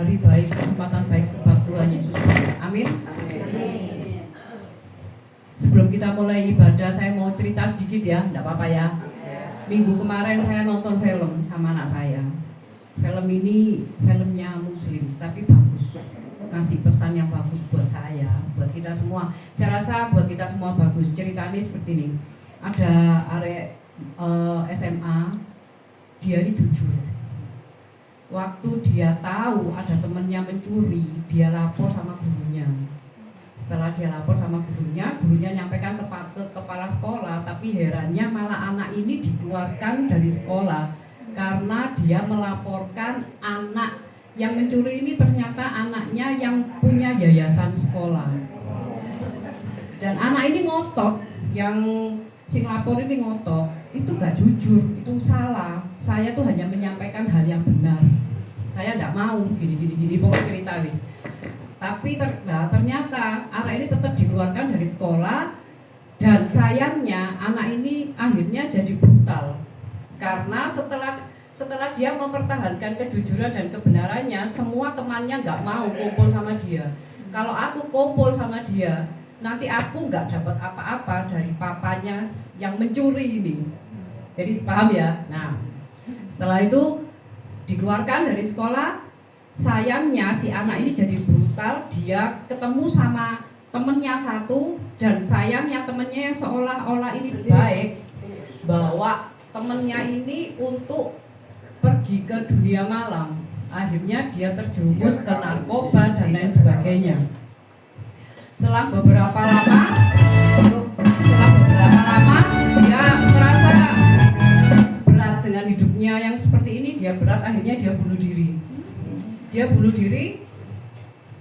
hari baik, kesempatan baik sebab Tuhan Yesus. Amin. Sebelum kita mulai ibadah, saya mau cerita sedikit ya, enggak apa-apa ya. Minggu kemarin saya nonton film sama anak saya. Film ini filmnya Muslim, tapi bagus. Kasih pesan yang bagus buat saya, buat kita semua. Saya rasa buat kita semua bagus. Ceritanya seperti ini. Ada arek SMA, dia ini jujur. Waktu dia tahu ada temannya mencuri, dia lapor sama gurunya. Setelah dia lapor sama gurunya nyampaikan ke kepala sekolah, tapi herannya malah anak ini dikeluarkan dari sekolah karena dia melaporkan anak yang mencuri ini ternyata anaknya yang punya yayasan sekolah. Dan anak ini ngotot, yang si lapor ini ngotot, itu gak jujur, itu salah. Saya tuh hanya menyampaikan hal yang benar. Saya tidak mau gini, pokoknya cerita wis. Tapi ternyata anak ini tetap dikeluarkan dari sekolah. Dan sayangnya anak ini akhirnya jadi brutal. Karena setelah dia mempertahankan kejujuran dan kebenarannya, semua temannya nggak mau kumpul sama dia. Kalau aku kumpul sama dia, nanti aku nggak dapat apa-apa dari papanya yang mencuri ini. Jadi paham ya? Nah, setelah itu dikeluarkan dari sekolah. Sayangnya si anak ini jadi brutal. Dia ketemu sama temennya satu, dan sayangnya temennya yang seolah-olah ini baik, bawa temennya ini untuk pergi ke dunia malam. Akhirnya dia terjerumus ke narkoba dan lain sebagainya. Setelah beberapa lama dia merasa berat dengan hidupnya yang seperti ini. Dia berat, akhirnya dia bunuh diri.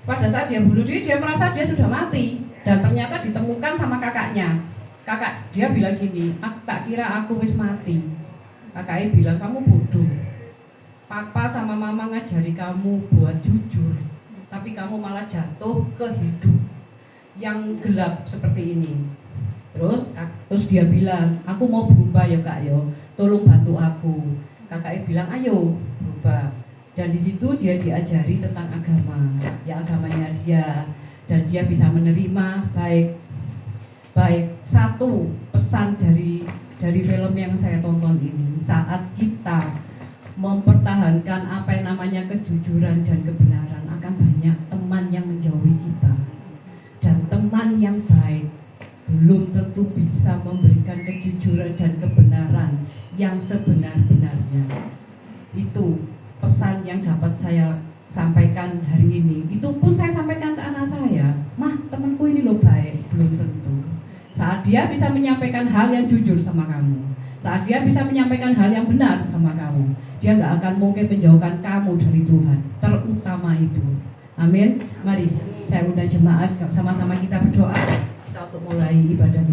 Pada saat dia bunuh diri, dia merasa dia sudah mati. Dan ternyata ditemukan sama kakaknya. Dia bilang gini, tak kira aku wis mati. Kakaknya bilang, kamu bodoh. Papa sama mama ngajari kamu buat jujur, tapi kamu malah jatuh ke hidup yang gelap seperti ini. Terus dia bilang, aku mau berubah ya kak yo, tolong bantu aku. Kakaknya bilang, ayo berubah. Dan di situ dia diajari tentang agama, ya agamanya dia, dan dia bisa menerima baik. Satu pesan dari film yang saya tonton ini, saat kita mempertahankan apa yang namanya kejujuran dan kebenaran, akan banyak teman yang menjauhi kita. Dan teman yang baik belum tentu bisa memberikan kejujuran dan kebenaran yang sebenar-benarnya. Itu pesan yang dapat saya sampaikan hari ini. Itu pun saya sampaikan ke anak saya, mah temanku ini loh baik, belum tentu. Saat dia bisa menyampaikan hal yang jujur sama kamu, saat dia bisa menyampaikan hal yang benar sama kamu, dia gak akan mungkin menjauhkan kamu dari Tuhan, terutama itu. Amin. Mari saya undang jemaat, sama-sama kita berdoa, kita untuk mulai ibadah.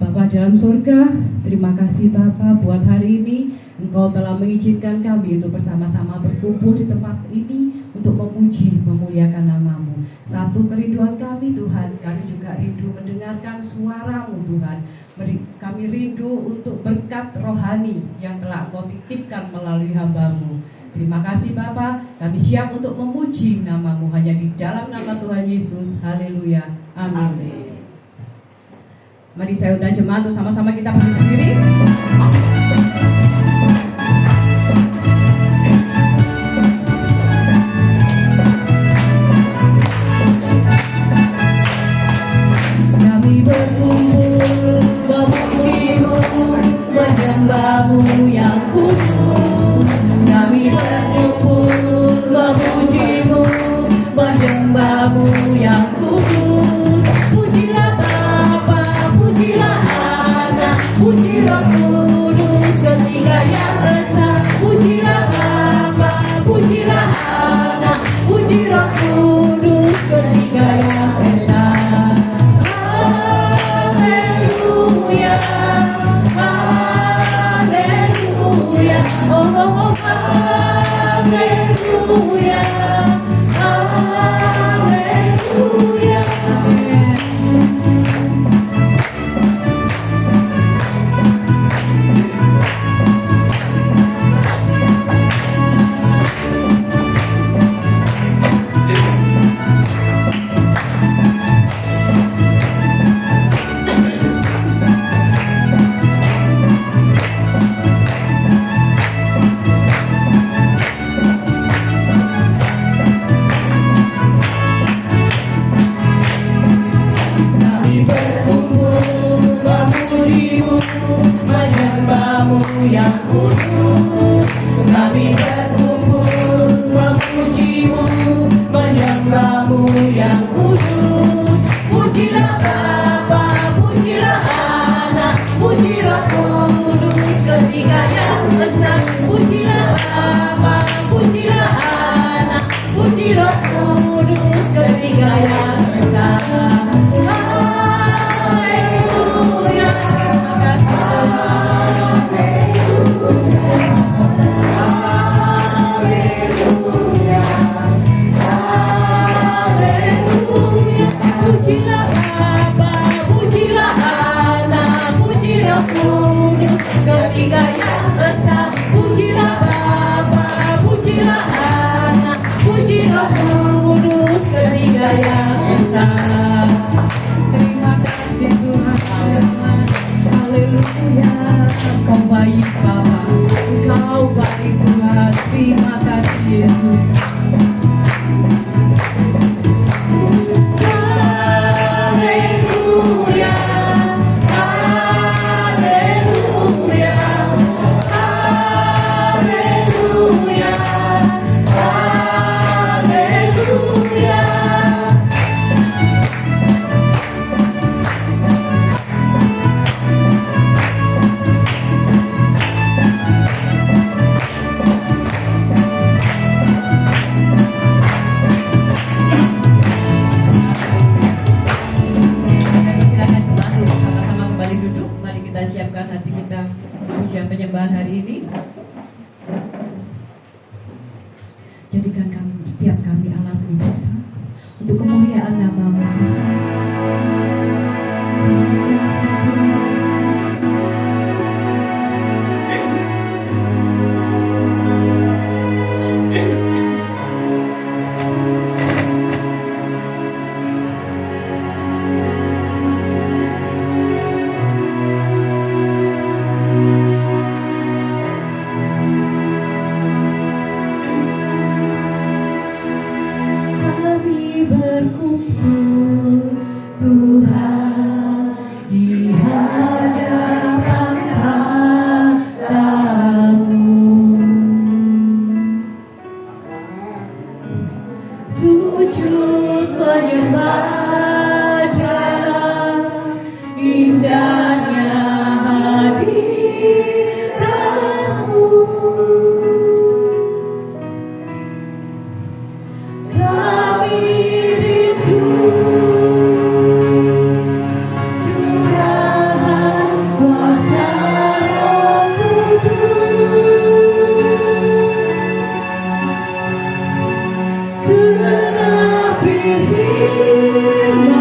Bapa dalam surga, terima kasih Bapa buat hari ini. Engkau telah mengizinkan kami untuk bersama-sama berkumpul di tempat ini untuk memuji, memuliakan nama-Mu. Satu kerinduan kami Tuhan, kami juga rindu mendengarkan suara-Mu Tuhan. Kami rindu untuk berkat rohani yang telah Engkau titipkan melalui hamba-Mu. Terima kasih Bapa, kami siap untuk memuji nama-Mu hanya di dalam nama Tuhan Yesus. Haleluya. Amin. Mari saya undang jemaat untuk sama-sama kita berdiri. Kami berkumpul memuji-Mu, menyembah-Mu yang kudus. Kami berkumpul memuji-Mu, menyembah-Mu yang kudus. Pujilah Bapa, pujilah Anak, puji Roh Kudus, ketiga yang esa. Pujilah Bapa, pujilah Anak, puji Roh Kudus, ketiga yang esa. Haleluya, haleluya, oh, oh, oh, haleluya, haleluya. Terima kasih Yesus. Haleluya, haleluya, haleluya, haleluya. Silakan jemaat untuk sama-sama kembali duduk. Mari kita siapkan hati kita pujian penyembahan hari ini. Jadikan kami, setiap kami alat Bapa, untuk kemuliaan nama-Mu Tuhan. Terima kasih Tuhan. Kami berkumpul Tuhan di hadapan Tamu, sujud menyembah dalam indahnya hadirat-Mu. Kami rindu curahan kuasa Roh Kudus, genapi firman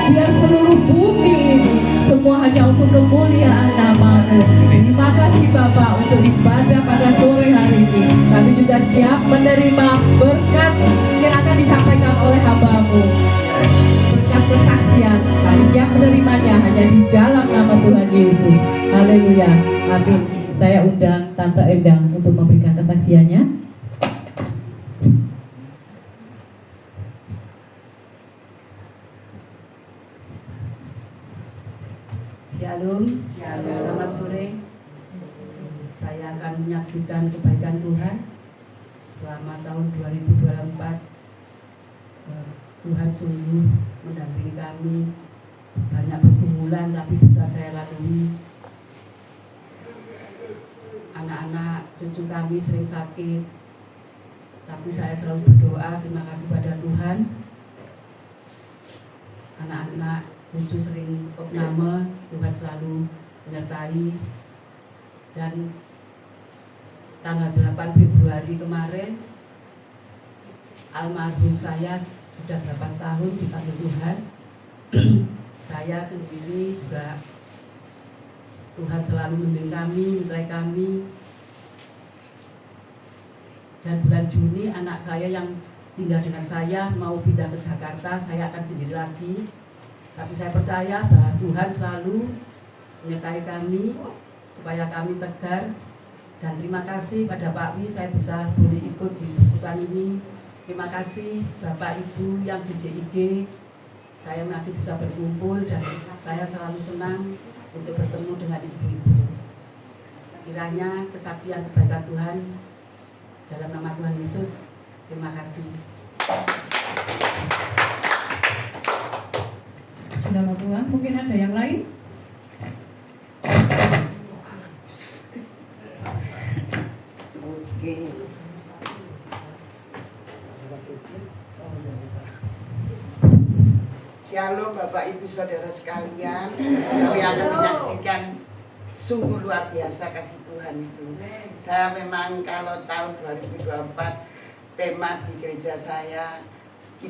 biar seluruh bumi ini semua hanya untuk kemuliaan nama-Mu. Terima kasih Bapak untuk ibadah pada sore hari ini. Kami juga siap menerima berkat yang akan disampaikan oleh hamba-Mu. Berkat kesaksian, kami siap menerimanya hanya di dalam nama Tuhan Yesus. Haleluya, amin. Saya undang Tante Endang untuk memberikan kesaksiannya. Shalom, selamat sore. Saya akan menyaksikan kebaikan Tuhan selama tahun 2024. Tuhan sungguh mendampingi kami. Banyak pergumulan tapi bisa saya lalui. Anak-anak cucu kami sering sakit, tapi saya selalu berdoa, terima kasih pada Tuhan. Anak-anak cucu sering opname, Tuhan selalu menyertai. Dan tanggal 8 Februari kemarin, almarhum saya sudah 8 tahun dipanggil Tuhan. Saya sendiri juga Tuhan selalu membimbing kami, menyertai kami. Dan bulan Juni anak saya yang tinggal dengan saya mau pindah ke Jakarta, saya akan sendiri lagi. Tapi saya percaya bahwa Tuhan selalu menyertai kami supaya kami tegar. Dan terima kasih pada Pak Wi, saya bisa boleh ikut di perusahaan ini. Terima kasih Bapak Ibu yang di JIG, saya masih bisa berkumpul dan saya selalu senang untuk bertemu dengan ibu-ibu. Kiranya kesaksian kebaikan Tuhan dalam nama Tuhan Yesus. Terima kasih. Selamat Tuhan, mungkin ada yang lain? Oke. Shalom Bapak Ibu Saudara sekalian. Kami akan menyaksikan sungguh luar biasa kasih Tuhan itu. Saya memang kalau tahun 2024 tema di gereja saya,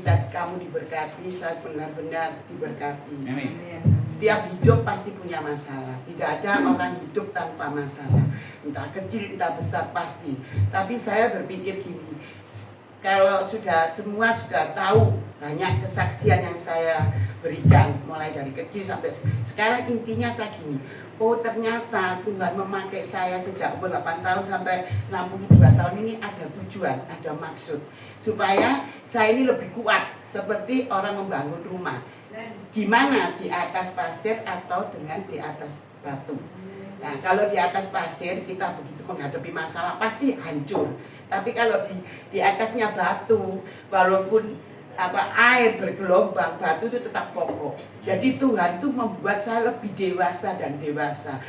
kamu diberkati, saya benar-benar diberkati. Setiap hidup pasti punya masalah. Tidak ada orang hidup tanpa masalah. Entah kecil, entah besar pasti. Tapi saya berpikir gini, kalau semua sudah tahu banyak kesaksian yang saya berikan mulai dari kecil sampai sekarang, intinya saya gini, oh ternyata Tuhan memakai saya sejak umur 8 tahun sampai 62 tahun ini ada tujuan, ada maksud supaya saya ini lebih kuat seperti orang membangun rumah. Gimana, di atas pasir atau dengan di atas batu. Nah, kalau di atas pasir kita begitu menghadapi masalah pasti hancur. Tapi kalau di atasnya batu, walaupun air bergelombang, batu itu tetap kokoh. Jadi Tuhan itu membuat saya lebih dewasa dan dewasa.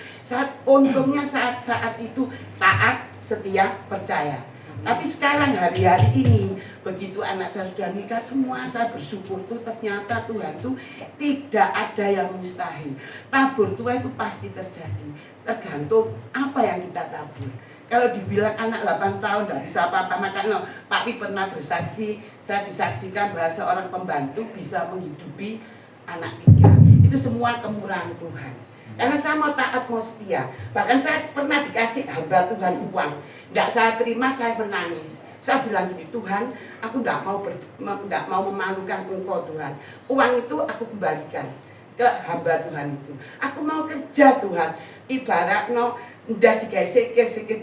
Untungnya saat itu taat, setia, percaya. Tapi sekarang hari-hari ini, begitu anak saya sudah nikah, semua saya bersyukur tuh ternyata Tuhan tuh tidak ada yang mustahil. Tabur tua itu pasti terjadi, tergantung apa yang kita tabur. Kalau dibilang anak 8 tahun tidak bisa apa-apa, makanya Pak Wi pernah bersaksi, saya disaksikan bahwa seorang pembantu bisa menghidupi anak 3. Itu semua kemurahan Tuhan. Karena saya mau taat, mau setia. Bahkan saya pernah dikasih hamba Tuhan uang, tidak saya terima, saya menangis. Saya bilang gini, Tuhan, aku tidak mau memalukan Engkau Tuhan. Uang itu aku kembalikan ke hamba Tuhan itu. Aku mau kerja Tuhan. Ibarat ndas sikit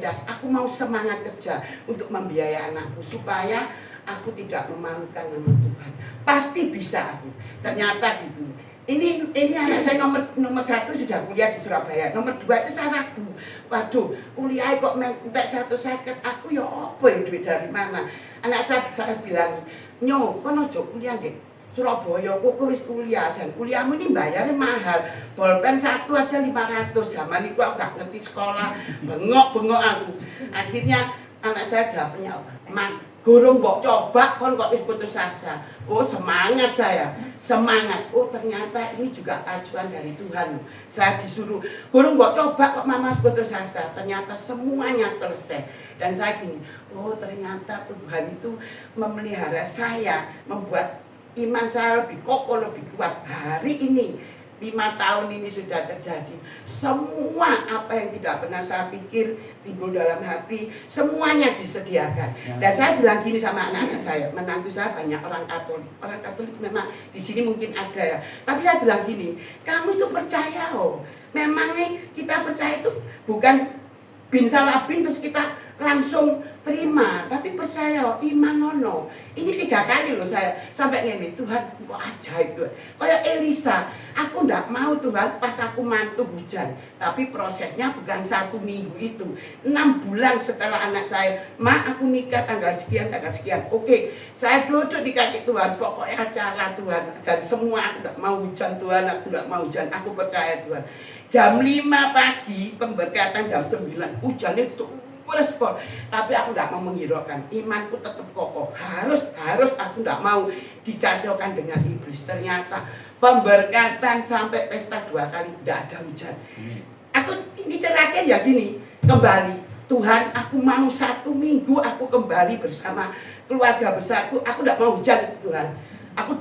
das. Aku mau semangat kerja untuk membiayai anakku supaya aku tidak memalukan nama Tuhan. Pasti bisa aku. Ternyata gitu. Ini anak saya nomor 1 sudah kuliah di Surabaya. Nomor 2 itu saya ragu. Waduh, kuliah kok mentek 150. Aku ya apa ya, duit dari mana? Anak saya bilang, "Nyo, kono aja kuliah deh. Surabaya, kok wis kuliah dan kuliahmu ini bayarnya mahal. Bolpen 1 aja 500. Zaman itu aku gak ngerti sekolah, bengok aku." Akhirnya anak saya jawabnya apa? "Mak, gurung mbok coba kon kok wis putus asa." Oh, semangat saya. Semangat. Oh, ternyata ini juga acuan dari Tuhan. Saya disuruh, "Gurung mbok coba kok mama putus asa." Ternyata semuanya selesai. Dan saya gini, oh ternyata Tuhan itu memelihara saya, membuat iman saya lebih kokoh, lebih kuat. Hari ini 5 tahun ini sudah terjadi. Semua apa yang tidak pernah saya pikir timbul dalam hati, semuanya disediakan. Dan saya bilang gini sama anak-anak saya, menantu saya banyak orang Katolik. Orang Katolik memang di sini mungkin ada ya. Tapi saya bilang gini, kamu itu percaya oh. Memangnya kita percaya itu bukan bin salah bin terus kita langsung terima, tapi percaya iman nono. Ini 3 kali loh saya sampai ini, Tuhan kok ajaib Tuhan. Kayak Elisa, aku ndak mau Tuhan pas aku mantu hujan, tapi prosesnya bukan 1 minggu itu, 6 bulan setelah anak saya, aku nikah tanggal sekian. Oke, saya duduk di kaki Tuhan, pokoknya acara Tuhan dan semua aku ndak mau hujan Tuhan, aku percaya Tuhan. Jam 5 pagi pemberkatan, jam 9 hujan itu respon, tapi aku tidak mau menghiraukan, imanku tetap kokoh. Harus aku tidak mau dikacaukan dengan iblis. Ternyata pemberkatan sampai pesta 2 kali tidak ada hujan. Aku ini terakhir ya gini, kembali Tuhan, aku mau 1 minggu aku kembali bersama keluarga besarku. Aku tidak mau hujan Tuhan. Aku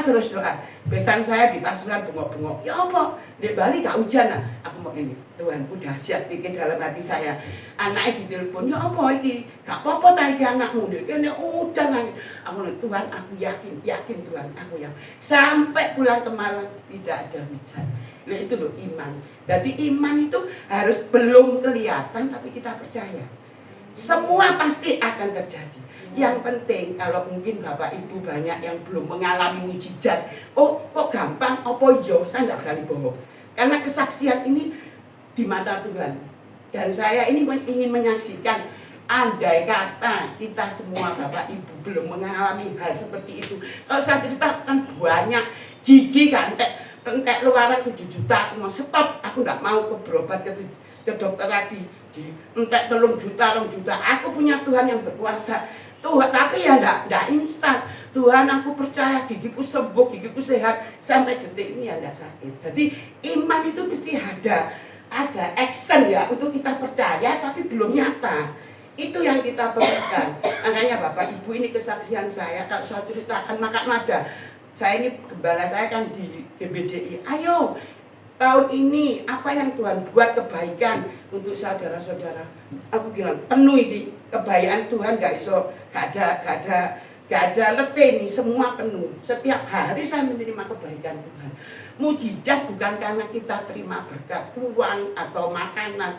terus doa. Besan saya di Pasuruan bengok-bengok. Ya Allah, di Bali gak hujan lah. Aku mau ini, Tuhan ku dahsyat pikir dalam hati saya. Anaknya ditelepon, ya Allah ini gak apa-apa tak iki anakmu. Dia hujan lagi. Aku bilang, Tuhan aku yakin Tuhan, aku yakin. Sampai pulang kemarin tidak ada hujan. Nah, itu loh iman. Jadi iman itu harus belum kelihatan tapi kita percaya. Semua pasti akan terjadi. Yang penting kalau mungkin Bapak Ibu banyak yang belum mengalami mujizat, oh kok gampang, apa yo, saya tidak berani bohong. Karena kesaksian ini di mata Tuhan. Dan saya ini ingin menyaksikan, andai kata kita semua Bapak Ibu belum mengalami hal seperti itu. Kalau saya ceritakan banyak, gigi kan, entek luaran 7 juta, aku mau stop, aku tidak mau berobat ke dokter lagi. Entek 3 juta, aku punya Tuhan yang berkuasa. Tuhan, tapi ya enggak instan. Tuhan aku percaya gigiku sembuh, gigiku sehat sampai detik ini ya enggak sakit. Jadi iman itu mesti ada action ya untuk kita percaya tapi belum nyata. Itu yang kita perlukan. Makanya Bapak Ibu ini kesaksian saya kalau saya ceritakan maka nada. Saya ini gembala saya kan di GBDI. Ayo tahun ini apa yang Tuhan buat kebaikan untuk saudara-saudara. Aku bilang penuh ini kebaikan Tuhan gak ada letih nih, semua penuh. Setiap hari saya menerima kebaikan Tuhan. Mujizat bukan karena kita terima berkat uang atau makanan.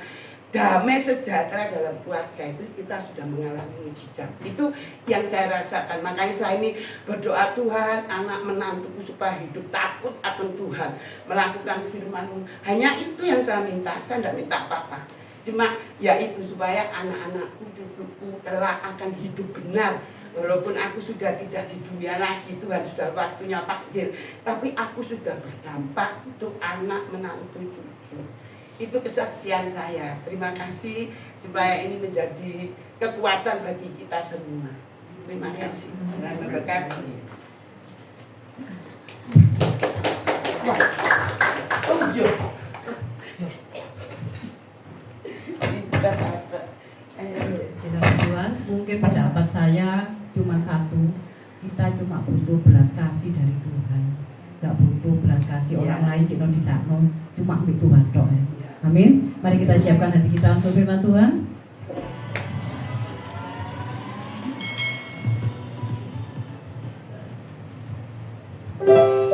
Damai sejahtera dalam keluarga itu kita sudah mengalami mujizat. Itu yang saya rasakan. Makanya saya ini berdoa Tuhan, anak menantuku supaya hidup takut akan Tuhan, melakukan firman-Mu. Hanya itu yang saya minta. Saya tidak minta apa-apa. Cuma yaitu supaya anak-anakku, cucuku kelak akan hidup benar. Walaupun aku sudah tidak di dunia lagi, Tuhan sudah waktunya panggil, tapi aku sudah berdampak untuk anak menantu cucu. Itu kesaksian saya. Terima kasih supaya ini menjadi kekuatan bagi kita semua. Terima kasih. Dan memberkati. Tuhan, mungkin pendapat saya cuma satu, kita cuma butuh belas kasih dari Tuhan, gak butuh belas kasih orang lain cuma di sana, cuma ambil Tuhan dok ya. Amin. Mari kita siapkan hati kita untuk firman Tuhan. Ingat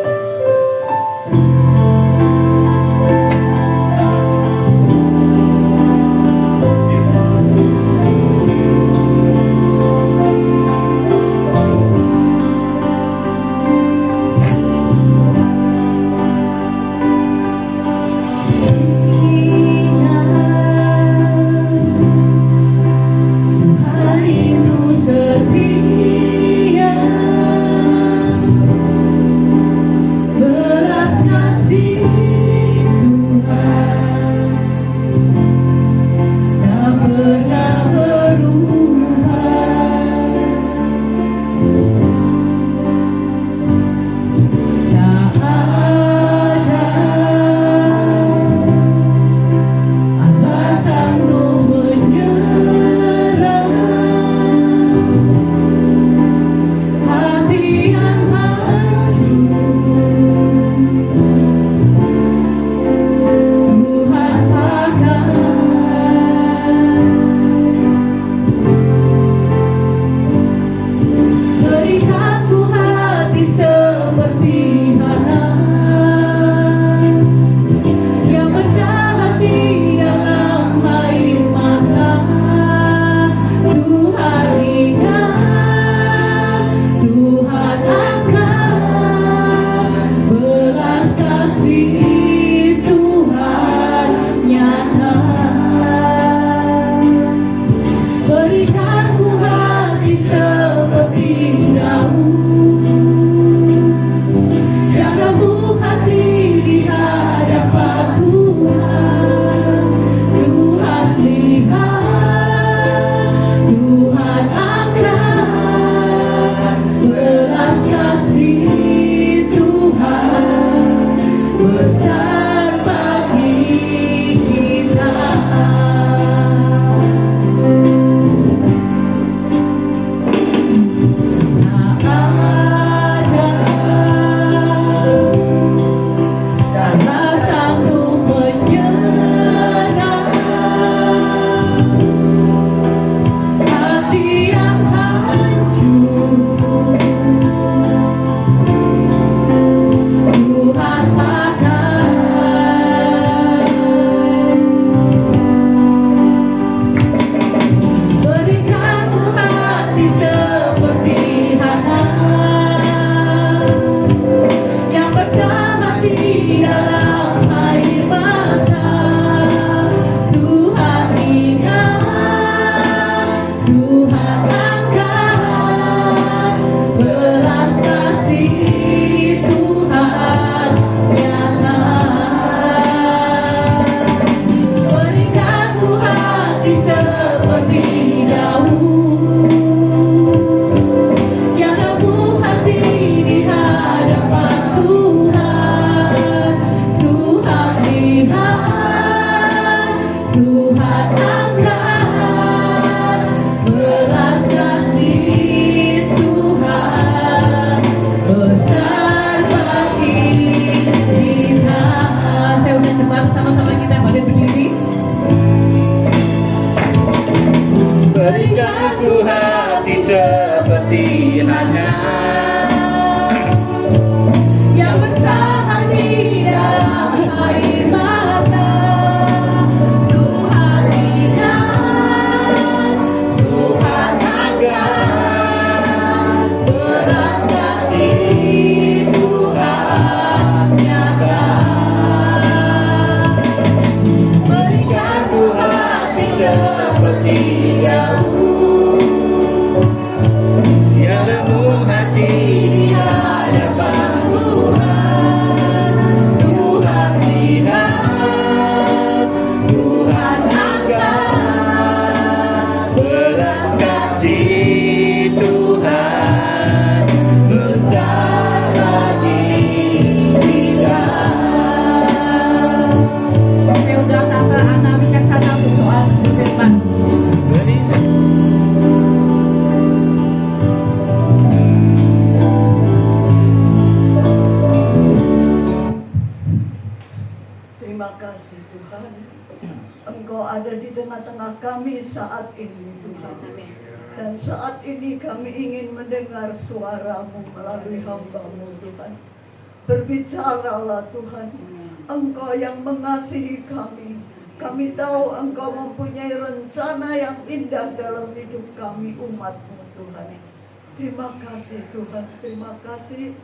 Suara-Mu melalui hamba-Mu Tuhan. Berbicaralah Tuhan, Engkau yang mengasihi kami. Kami tahu Engkau mempunyai rencana yang indah dalam hidup kami umat-Mu Tuhan. Terima kasih Tuhan, terima kasih.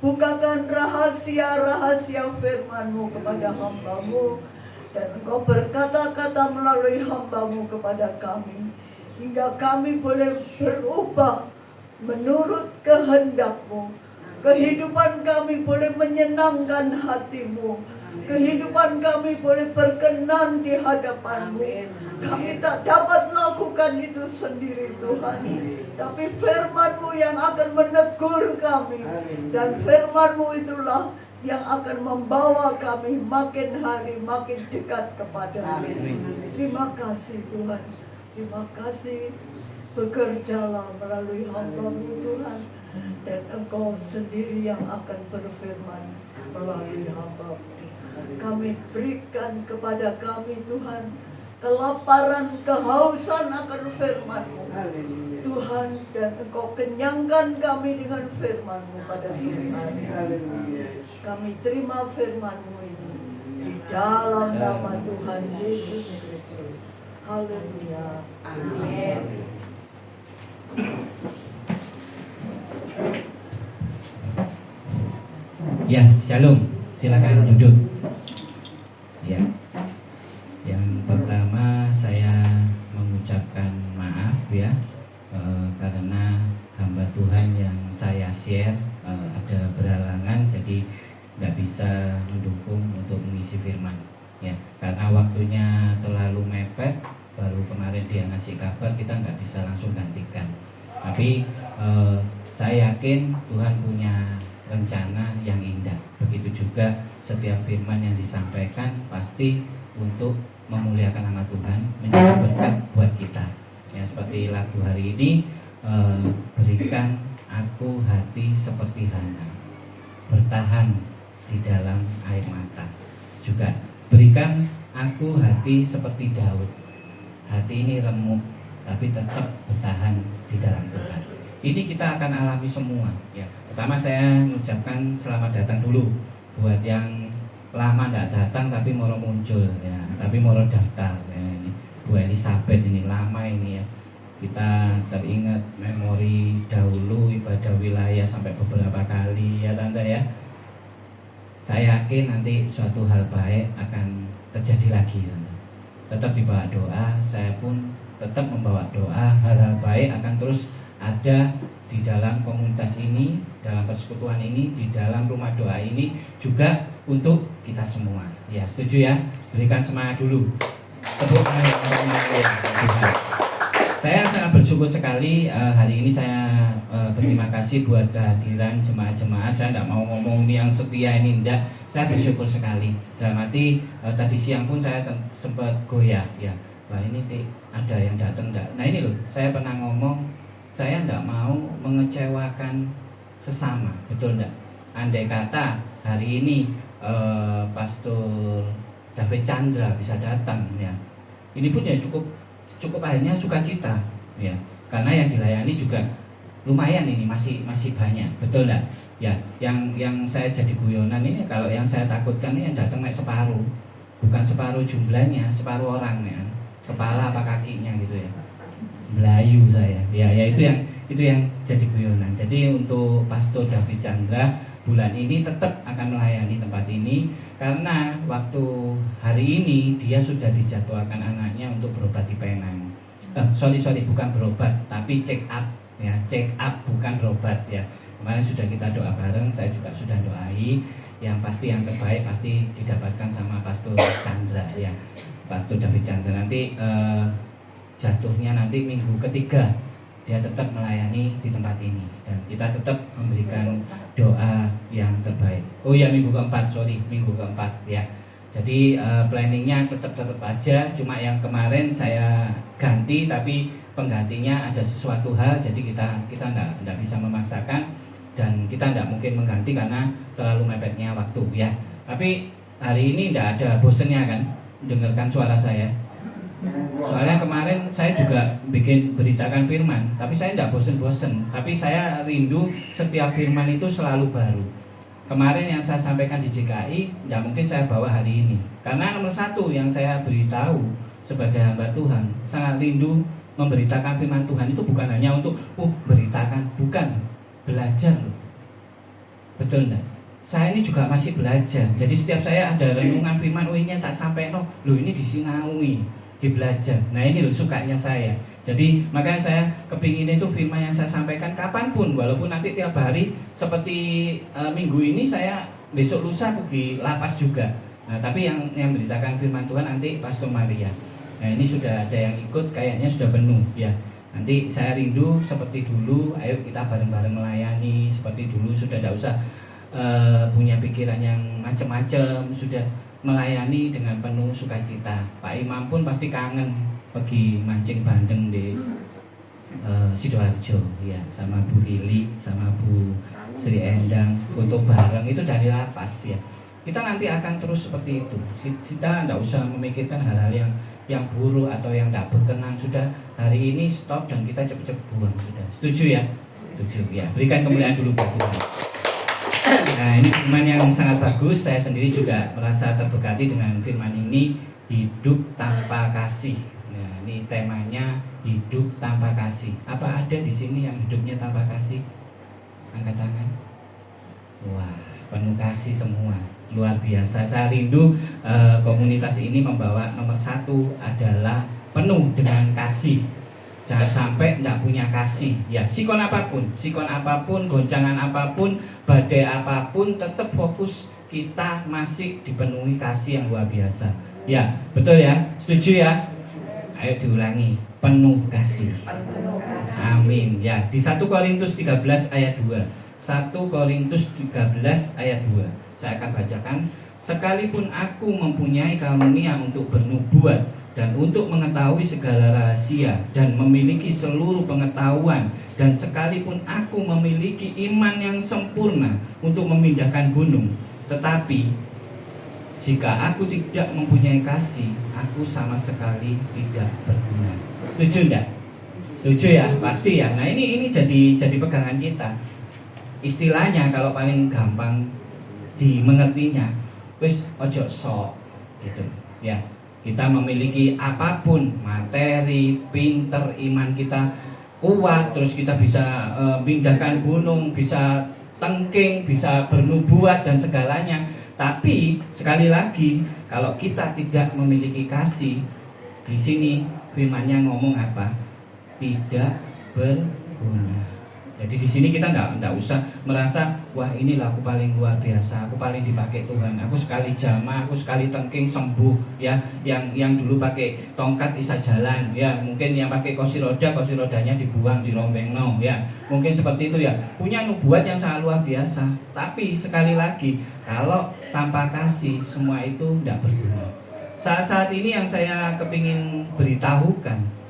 Bukakan rahasia-rahasia firman-Mu kepada hamba-Mu. Dan Engkau berkata-kata melalui hamba-Mu kepada kami. Hingga kami boleh berubah menurut kehendak-Mu. Kehidupan kami boleh menyenangkan hati-Mu. Kehidupan kami boleh berkenan di hadapan-Mu. Kami tak dapat lakukan itu sendiri Tuhan. Tapi firman-Mu yang akan menegur kami. Dan firman-Mu itulah yang akan membawa kami makin hari makin dekat kepada-Mu. Terima kasih Tuhan. Terima kasih. Bekerjalah melalui hamba-Mu Tuhan. Dan Engkau sendiri yang akan berfirman melalui hamba-Mu. Kami berikan kepada kami Tuhan kelaparan, kehausan akan firman-Mu. Haleluya. Tuhan, dan Engkau kenyangkan kami dengan firman-Mu pada sore hari. Haleluya. Kami terima firman-Mu ini di dalam nama Tuhan Yesus Kristus. Haleluya. Amin. Ya, shalom. Silakan duduk. Ya. Yang pertama saya mengucapkan maaf ya, karena hamba Tuhan yang saya share ada berhalangan, jadi nggak bisa mendukung untuk mengisi firman. Ya, karena waktunya terlalu mepet. Baru kemarin dia ngasih kabar, kita nggak bisa langsung gantikan. Tapi saya yakin Tuhan punya rencana yang indah. Begitu juga setiap firman yang disampaikan pasti untuk memuliakan nama Tuhan, menjadi berkat buat kita. Ya, seperti lagu hari ini, berikan aku hati seperti Hana, bertahan di dalam air mata. Juga berikan aku hati seperti Daud, hati ini remuk tapi tetap bertahan di dalam Tuhan. Ini kita akan alami semua ya. Pertama saya mengucapkan selamat datang dulu buat yang lama tidak datang tapi mau muncul ya, tapi mau daftar ya. Ini Bu Elizabeth ini lama ini ya. Kita teringat memori dahulu ibadah wilayah sampai beberapa kali ya Tante ya. Saya yakin nanti suatu hal baik akan terjadi lagi Tante. Tetap dibawa doa, saya pun tetap membawa doa, hal-hal baik akan terus ada di dalam komunitas ini, dalam persekutuan ini, di dalam rumah doa ini, juga untuk kita semua. Ya, setuju ya? Berikan semangat dulu. Tepuk tangan Tuhan. Saya sangat bersyukur sekali hari ini saya berterima kasih buat kehadiran jemaat-jemaat. Saya tidak mau ngomong ini yang setia ini enggak. Saya bersyukur sekali. Dalam arti tadi siang pun saya sempat goyah ya. Wah ini ada yang datang enggak. Nah ini loh, saya pernah ngomong, saya tidak mau mengecewakan sesama, betul enggak? Andai kata hari ini Pastor David Chandra bisa datang ya, ini pun ya cukup akhirnya sukacita ya, karena yang dilayani juga lumayan ini masih banyak, betul enggak? Ya, yang saya jadi guyonan ini, kalau yang saya takutkan ini yang datang naik separuh, bukan separuh jumlahnya, separuh orang ya, kepala apa kakinya gitu ya. Melayu saya ya itu yang jadi guyonan. Jadi untuk Pastor David Chandra bulan ini tetap akan melayani tempat ini, karena waktu hari ini dia sudah dijadwalkan anaknya untuk berobat di Penang. Sorry bukan berobat tapi check up ya, check up bukan berobat ya. Kemarin sudah kita doa bareng, saya juga sudah doai. Yang pasti yang terbaik pasti didapatkan sama Pastor Chandra ya, Pastor David Chandra. Nanti jatuhnya nanti minggu ketiga dia tetap melayani di tempat ini, dan kita tetap memberikan doa yang terbaik. Oh ya, minggu keempat ya. Jadi planningnya tetap aja, cuma yang kemarin saya ganti, tapi penggantinya ada sesuatu hal, jadi kita nggak bisa memaksakan, dan kita nggak mungkin mengganti karena terlalu mepetnya waktu ya. Tapi hari ini nggak ada bosennya kan dengarkan suara saya. Soalnya kemarin saya juga bikin beritakan firman, tapi saya tidak bosen-bosen. Tapi saya rindu setiap firman itu selalu baru. Kemarin yang saya sampaikan di JKI, tidak mungkin saya bawa hari ini. Karena nomor satu yang saya beritahu sebagai hamba Tuhan, sangat rindu memberitakan firman Tuhan itu bukan hanya untuk beritakan, bukan, belajar loh. Betul enggak? Saya ini juga masih belajar. Jadi setiap saya ada renungan firman, ini tak sampai loh ini disinaui. Belajar. Nah ini loh sukanya saya. Jadi makanya saya kepingin itu firman yang saya sampaikan kapanpun, walaupun nanti tiap hari seperti minggu ini saya besok lusa pergi lapas juga. Nah tapi yang beritakan firman Tuhan nanti Pastor Maria. Nah ini sudah ada yang ikut, kayaknya sudah penuh ya. Nanti saya rindu seperti dulu, ayo kita bareng-bareng melayani seperti dulu, sudah tidak usah punya pikiran yang macam-macam, sudah melayani dengan penuh sukacita. Pak Imam pun pasti kangen pergi mancing bandeng di Sidoarjo ya, sama Bu Lili, sama Bu Sri Endang, foto bareng itu dari lapas ya. kita nanti akan terus seperti itu. Kita tidak usah memikirkan hal-hal yang buruk atau yang tidak berkenan. Sudah hari ini stop dan kita cepat-cepat buang sudah. Setuju ya? Setuju ya. Berikan kemuliaan dulu buat Tuhan. Nah, ini firman yang sangat bagus. Saya sendiri juga merasa terberkati dengan firman ini, hidup tanpa kasih. Nah, ini temanya hidup tanpa kasih. Apa ada di sini yang hidupnya tanpa kasih? Angkat tangan. Wah, penuh kasih semua. Luar biasa. Saya rindu komunitas ini membawa nomor 1 adalah penuh dengan kasih. Jangan sampai tidak punya kasih. Ya, sikon apapun, goncangan apapun, badai apapun, tetap fokus kita masih dipenuhi kasih yang luar biasa. Ya, betul ya? Setuju ya? Ayo diulangi, penuh kasih. Amin. Ya, di 1 Korintus 13 ayat 2. 1 Korintus 13 ayat 2. Saya akan bacakan. Sekalipun aku mempunyai karunia untuk bernubuat dan untuk mengetahui segala rahasia dan memiliki seluruh pengetahuan, dan sekalipun aku memiliki iman yang sempurna untuk memindahkan gunung, tetapi jika aku tidak mempunyai kasih, aku sama sekali tidak berguna. Setuju enggak? Setuju ya? Pasti ya. Nah, ini jadi pegangan kita. Istilahnya kalau paling gampang dimengertinya, wis ojo sok gitu ya. Kita memiliki apapun, materi, pinter, iman kita kuat, terus kita bisa pindahkan gunung, bisa tengking, bisa bernubuat dan segalanya. Tapi sekali lagi, kalau kita tidak memiliki kasih, di sini firman-Nya ngomong apa? Tidak berguna. Jadi di sini kita nggak usah merasa wah inilah aku paling luar biasa, aku paling dipakai Tuhan, aku sekali jamah, aku sekali tengking sembuh ya. Yang dulu pakai tongkat bisa jalan ya, mungkin yang pakai kursi rodanya dibuang di rombeng ya, mungkin seperti itu ya. Punya nubuat yang sangat luar biasa, tapi sekali lagi kalau tanpa kasih semua itu tidak berguna. Saat ini yang saya kepingin beritahukan,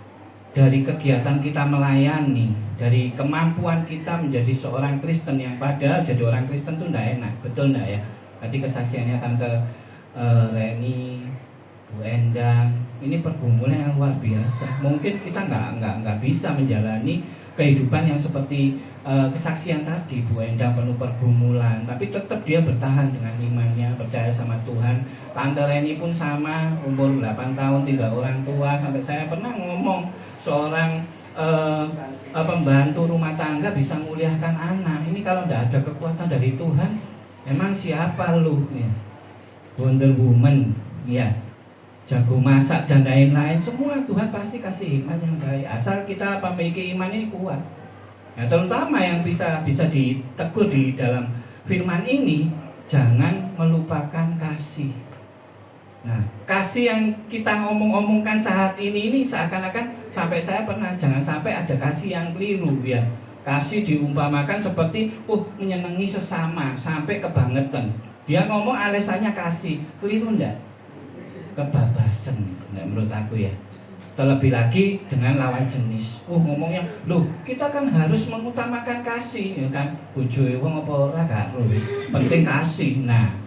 dari kegiatan kita melayani, dari kemampuan kita menjadi seorang Kristen, yang padahal jadi orang Kristen itu tidak enak, betul tidak ya? Tadi kesaksiannya Tante Reni, Bu Endang, ini pergumulan yang luar biasa. Mungkin kita nggak bisa menjalani kehidupan yang seperti kesaksian tadi. Bu Endang penuh pergumulan, tapi tetap dia bertahan dengan imannya, percaya sama Tuhan. Tante Reni pun sama, umur 8 tahun, 3 orang tua. Sampai saya pernah ngomong, seorang pembantu rumah tangga bisa muliakan anak. Ini kalau tidak ada kekuatan dari Tuhan, emang siapa lu ya? Wonder Woman ya, jago masak dan lain-lain, semua Tuhan pasti kasih hikmat yang baik, asal kita memiliki iman ini kuat ya. Terutama yang bisa ditegur di dalam firman ini, jangan melupakan kasih. Nah, kasih yang kita ngomong-ngomongkan saat ini seakan-akan, sampai saya pernah, jangan sampai ada kasih yang keliru ya. Kasih diumpamakan seperti menyenangi sesama sampai kebangetan. Dia ngomong alasannya kasih, keliru enggak? Kebabasan enggak, menurut aku ya. Terlebih lagi dengan lawan jenis. Ngomongnya, loh kita kan harus mengutamakan kasih ya kan. Bojoe wong apa ora gak wis, penting kasih. Nah,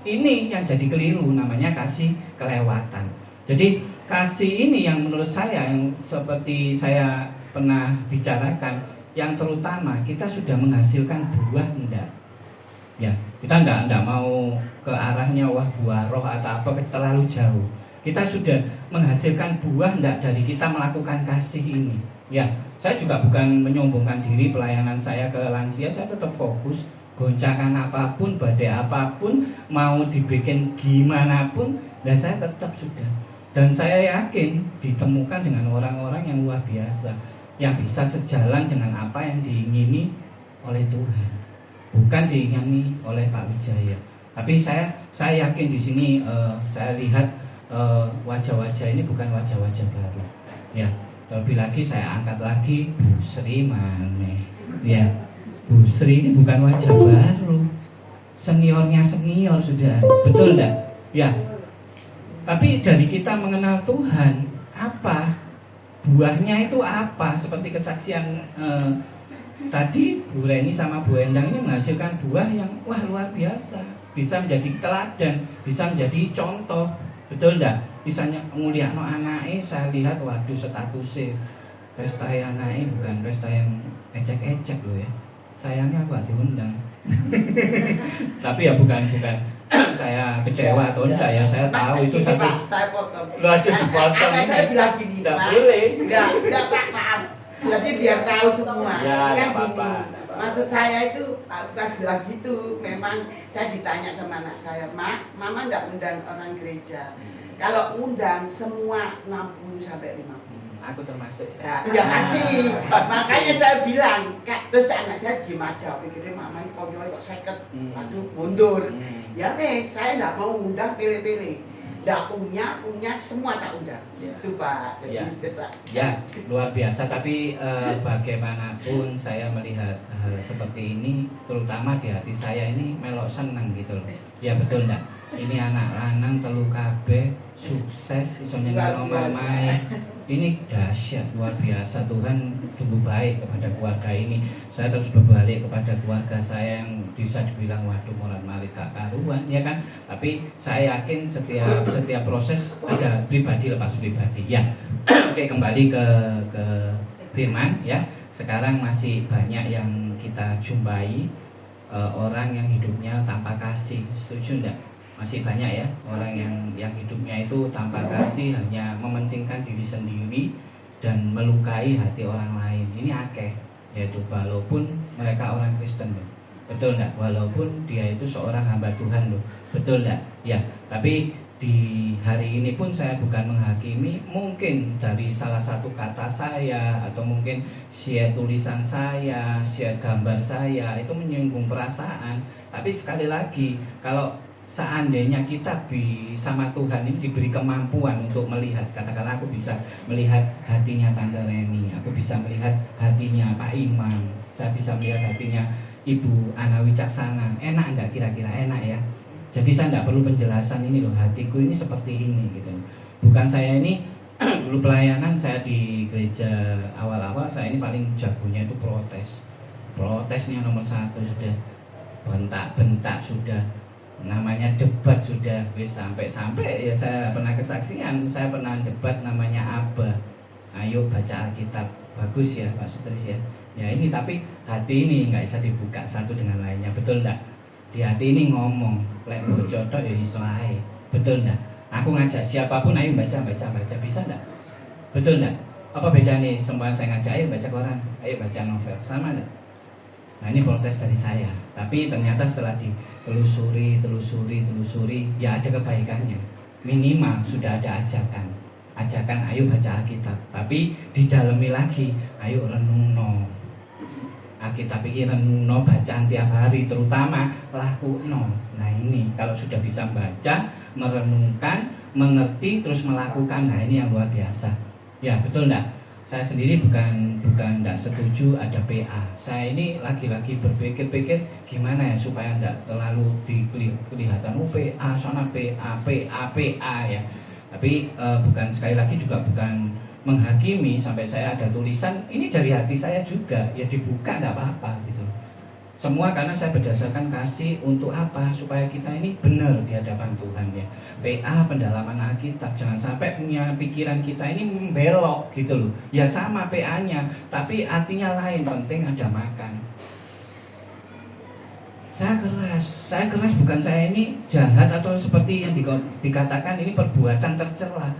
ini yang jadi keliru, namanya kasih kelewatan. Jadi kasih ini yang menurut saya, yang seperti saya pernah bicarakan, yang terutama kita sudah menghasilkan buah enggak? Ya, kita enggak mau ke arahnya wah buah roh atau apa terlalu jauh. Kita sudah menghasilkan buah enggak dari kita melakukan kasih ini? Ya, saya juga bukan menyombongkan diri pelayanan saya ke lansia, saya tetap fokus. Goncangan apapun, badai apapun, mau dibikin gimana pun, dan saya tetap sudah. Dan saya yakin ditemukan dengan orang-orang yang luar biasa, yang bisa sejalan dengan apa yang diingini oleh Tuhan, bukan diingini oleh Pak Wijaya. Tapi saya yakin di sini saya lihat wajah-wajah ini bukan wajah-wajah baru. Ya, terlebih lagi saya angkat lagi Bu Sri Mane. Ya. Bu Sri ini bukan wajah baru, seniornya senior sudah, betul enggak? Ya. Tapi dari kita mengenal Tuhan, apa buahnya itu apa? Seperti kesaksian tadi Bu Reni sama Bu Endang ini menghasilkan buah yang wah luar biasa. bisa menjadi teladan, bisa menjadi contoh. Betul enggak? Misalnya mulyakno anake, saya lihat waduh statusnya pesta anake bukan pesta yang ecek-ecek loh ya. Sayangnya aku gak diundang. Tapi ya bukan saya kecewa atau enggak ya, saya tahu itu satu. Pak, saya potong. Waduh, dipotong Anak ini. saya bilang gini, Enggak Pak. boleh. Enggak Pak, maaf. Jadi biar tahu semua. Ya, Kan enggak gini. apa-apa. Maksud saya itu bukan bilang gitu. Memang saya ditanya sama anak saya, Mak, Mama enggak undang orang gereja. Kalau undang semua 60 sampai 50. Aku termasuk. Ya pasti. Makanya saya bilang, Kak, terus anak saya diem aja, pikirnya mama ini kok seket, aduh mundur. Ya saya nggak mau undang pilih-pilih. Nggak punya semua tak undang. Itu Pak. Jadi Ya. kesak. Ya, luar biasa. Tapi bagaimanapun saya melihat hal seperti ini, terutama di hati saya ini melok seneng gitu loh. Ya betul enggak? Ini anak lanang telu kabeh sukses iso nyenengno mamae. Ini dahsyat, luar biasa. Tuhan sungguh baik kepada keluarga ini. Saya terus berbalik kepada keluarga saya yang bisa dibilang waduh moral-malik gak karuan ya kan. Tapi saya yakin setiap proses ada pribadi lepas pribadi ya. Oke, kembali ke firman ya. Sekarang masih banyak yang kita jumpai orang yang hidupnya tanpa kasih. Setuju enggak? Masih banyak ya orang yang hidupnya itu tanpa kasih, hanya mementingkan diri sendiri dan melukai hati orang lain. Ini akeh, yaitu walaupun mereka orang Kristen loh. Betul enggak? Walaupun dia itu seorang hamba Tuhan loh. Betul enggak? Ya, tapi di hari ini pun saya bukan menghakimi. Mungkin dari salah satu kata saya atau mungkin share tulisan saya, share gambar saya itu menyinggung perasaan. Tapi sekali lagi, kalau seandainya kita sama Tuhan ini diberi kemampuan untuk melihat, katakanlah aku bisa melihat hatinya Tante Reni, aku bisa melihat hatinya Pak Imam, saya bisa melihat hatinya Ibu Ana Wicaksana. Enak enggak kira-kira? Enak ya. Jadi saya enggak perlu penjelasan ini loh, hatiku ini seperti ini gitu. Bukan saya ini dulu pelayanan saya di gereja awal-awal, saya ini paling jagonya itu protes. Protesnya nomor 1 sudah, bentak-bentak sudah, namanya debat sudah, sampai ya saya pernah kesaksian, saya pernah debat namanya Abah. Ayo baca Alkitab, bagus ya Pak Sutris ya. Ya ini tapi hati ini nggak bisa dibuka satu dengan lainnya, betul enggak? Di hati ini ngomong, lek bocotok ya iso ae. Betul enggak? Aku ngajak siapapun ayo baca, bisa enggak? Betul enggak? Apa bedanya semua saya ngajak ayo baca koran, ayo baca novel, sama enggak? Nah ini protes dari saya. Tapi ternyata setelah ditelusuri, ya ada kebaikannya. Minimal sudah ada ajakan ayo baca Alkitab. Tapi didalami lagi, ayo renungno Alkitab ini, renungno bacaan tiap hari, terutama lakuno. Nah ini kalau sudah bisa baca, merenungkan, mengerti, terus melakukan, nah ini yang luar biasa. Ya betul enggak? Saya sendiri bukan tidak setuju ada PA. Saya ini lagi-lagi berpikir-pikir gimana ya supaya tidak terlalu kelihatan PA, sana PA ya. Tapi bukan, sekali lagi juga bukan menghakimi. Sampai saya ada tulisan ini dari hati saya juga, ya dibuka tidak apa-apa gitu. Semua karena saya berdasarkan kasih untuk apa? Supaya kita ini benar di hadapan Tuhan ya. PA pendalaman Alkitab, jangan sampai punya pikiran kita ini membelok gitu loh. Ya sama PA-nya, tapi artinya lain, penting ada makan. Saya keras bukan saya ini jahat atau seperti yang dikatakan ini perbuatan tercela.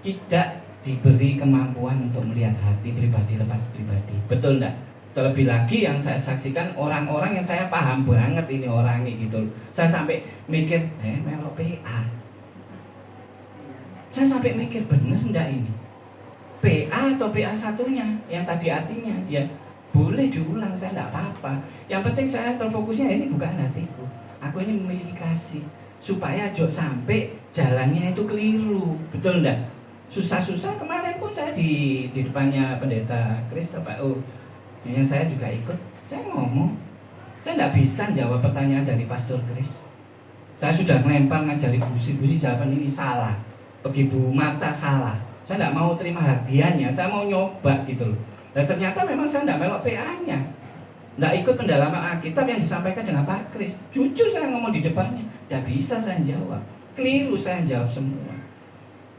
Tidak diberi kemampuan untuk melihat hati pribadi lepas pribadi. Betul enggak? Terlebih lagi yang saya saksikan orang-orang yang saya paham banget ini orangnya gitu. Saya sampai mikir, melok PA. Saya sampai mikir bener enggak ini? PA atau PA satunya yang tadi artinya ya boleh diulang, saya enggak apa-apa. Yang penting saya terfokusnya ini bukan hatiku. Aku ini memiliki kasih supaya jok sampai jalannya itu keliru. Betul enggak? Susah-susah kemarin pun saya di depannya pendeta Chris yang saya juga ikut, saya ngomong, saya tidak bisa jawab pertanyaan dari Pastor Chris. Saya sudah melempar ngajari busi jawaban ini salah, pergi Bu Marta salah. Saya tidak mau terima hadiahnya, saya mau nyoba gitu loh. Dan ternyata memang saya tidak melok PA-nya. nggak ikut pendalaman Alkitab yang disampaikan dengan Pak Kris. Jujur saya ngomong di depannya, nggak bisa saya jawab, keliru saya jawab semua.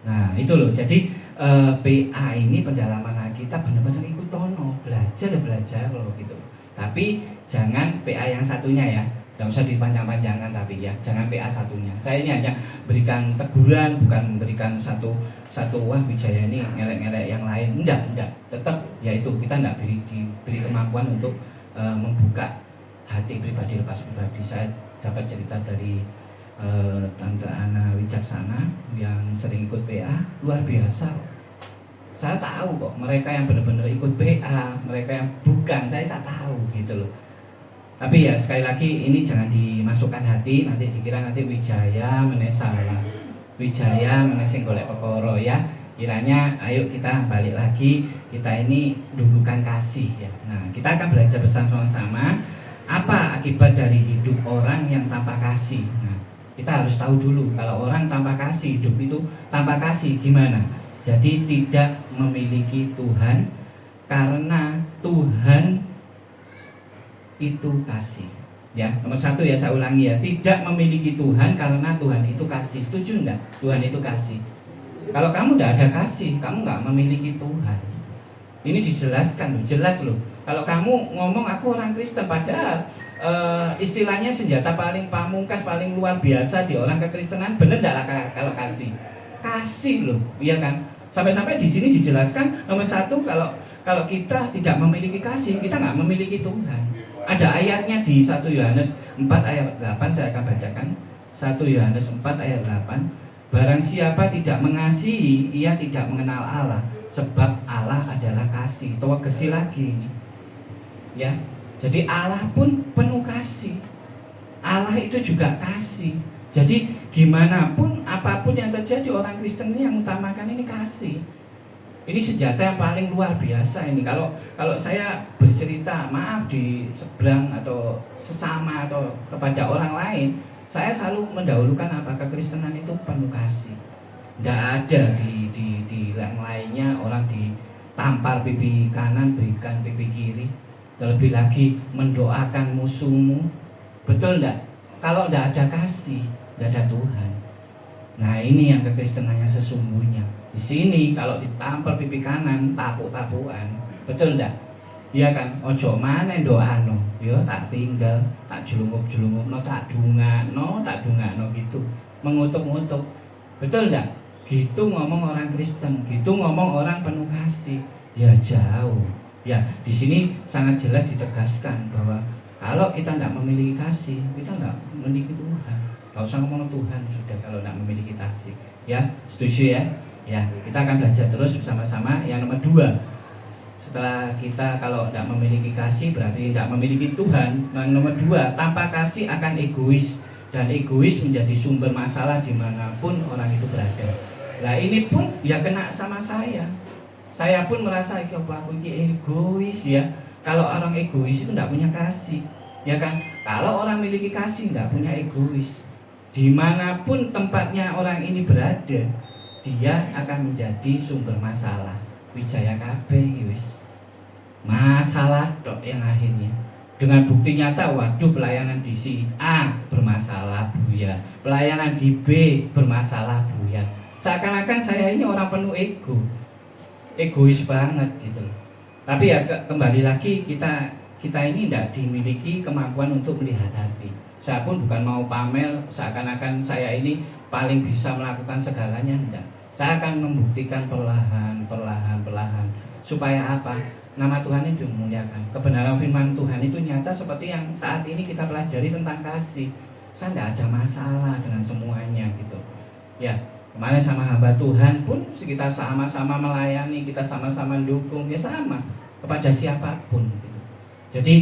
Nah itu loh, jadi PA ini pendalaman Alkitab benar-benar ikut tono, belajar loh gitu. Tapi jangan PA yang satunya ya, nggak usah dipanjang-panjangkan, tapi ya jangan PA satunya. Saya ini hanya berikan teguran, bukan memberikan satu wah Wijaya ini ngelek-ngelek yang lain. Enggak, tetap yaitu kita enggak diberi kemampuan untuk membuka hati pribadi lepas pribadi. Saya dapat cerita dari Tante Ana Wicaksana yang sering ikut PA, luar biasa. Saya tahu kok mereka yang benar-benar ikut PA, mereka yang bukan, saya tahu gitu loh. Tapi ya sekali lagi ini jangan dimasukkan hati, nanti dikira nanti Wijaya menesalah, Wijaya menesing golek pekoro ya. Kiranya ayo kita balik lagi, kita ini dudukan kasih ya. Nah kita akan belajar bersama-sama apa akibat dari hidup orang yang tanpa kasih. Nah kita harus tahu dulu kalau orang tanpa kasih, hidup itu tanpa kasih gimana. Jadi tidak memiliki Tuhan karena Tuhan itu kasih. Ya, nomor satu ya saya ulangi ya, tidak memiliki Tuhan karena Tuhan itu kasih. Setuju enggak? Tuhan itu kasih. Kalau kamu enggak ada kasih, kamu enggak memiliki Tuhan. Ini dijelaskan, jelas loh. Kalau kamu ngomong aku orang Kristen, padahal istilahnya senjata paling pamungkas, paling luar biasa di orang kekristenan, bener enggak lah kalau kasih? Kasih loh, iya kan? Sampai-sampai di sini dijelaskan nomor satu kalau kita tidak memiliki kasih, kita nggak memiliki Tuhan. Ada ayatnya di 1 Yohanes 4 ayat 8, saya akan bacakan. 1 Yohanes 4 ayat 8. Barang siapa tidak mengasihi, ia tidak mengenal Allah, sebab Allah adalah kasih. Tewegesi lagi ini. Ya. Jadi Allah pun penuh kasih. Allah itu juga kasih. Jadi gimana pun apapun yang terjadi, orang Kristen ini yang utamakan ini kasih. Ini senjata yang paling luar biasa ini. Kalau saya bercerita maaf di seberang atau sesama atau kepada orang lain, saya selalu mendahulukan apa, kekristenan itu penuh kasih. Tidak ada di yang lainnya orang ditampar pipi kanan berikan pipi kiri. Terlebih lagi mendoakan musuhmu. Betul enggak? Kalau tidak ada kasih, tidak ada Tuhan. Nah ini yang kekristenan yang sesungguhnya. Di sini kalau ditampar pipi kanan, tapuk-tapukan, betul enggak? Iya kan? Ojo maneh doano, yo tak tinggal, tak jelungup-jelungupno, tak dungakno gitu. Mengutuk-ngutuk. Betul enggak? Gitu ngomong orang Kristen, gitu ngomong orang penuh kasih. Ya jauh. Ya, di sini sangat jelas ditegaskan bahwa kalau kita tidak memiliki kasih, kita tidak memiliki Tuhan. Gak usah ngomong Tuhan sudah kalau tidak memiliki kasih. Ya, setuju ya? Ya, kita akan belajar terus bersama-sama. Yang nomor 2, setelah kita kalau tidak memiliki kasih berarti tidak memiliki Tuhan. Yang nomor 2, tanpa kasih akan egois, dan egois menjadi sumber masalah dimanapun orang itu berada. Nah ini pun ya kena sama saya. Saya pun merasa aku ini egois ya. Kalau orang egois itu tidak punya kasih, ya kan? Kalau orang memiliki kasih tidak punya egois. Dimanapun tempatnya orang ini berada, dia akan menjadi sumber masalah. Wijaya kabeh wis masalah tok yang akhirnya. Dengan bukti nyata, waduh pelayanan di si A bermasalah buya, pelayanan di B bermasalah buya. Seakan-akan saya ini orang penuh ego, egois banget gitu. Tapi ya kembali lagi kita ini tidak dimiliki kemampuan untuk melihat hati. Saya pun bukan mau pamer seakan-akan saya ini paling bisa melakukan segalanya, enggak. Saya akan membuktikan perlahan. Supaya apa? Nama Tuhan itu dimuliakan. Kebenaran firman Tuhan itu nyata seperti yang saat ini kita pelajari tentang kasih. Saya tidak ada masalah dengan semuanya gitu. Ya, kemarin sama hamba Tuhan pun kita sama-sama melayani, kita sama-sama dukung, ya sama kepada siapapun gitu. Jadi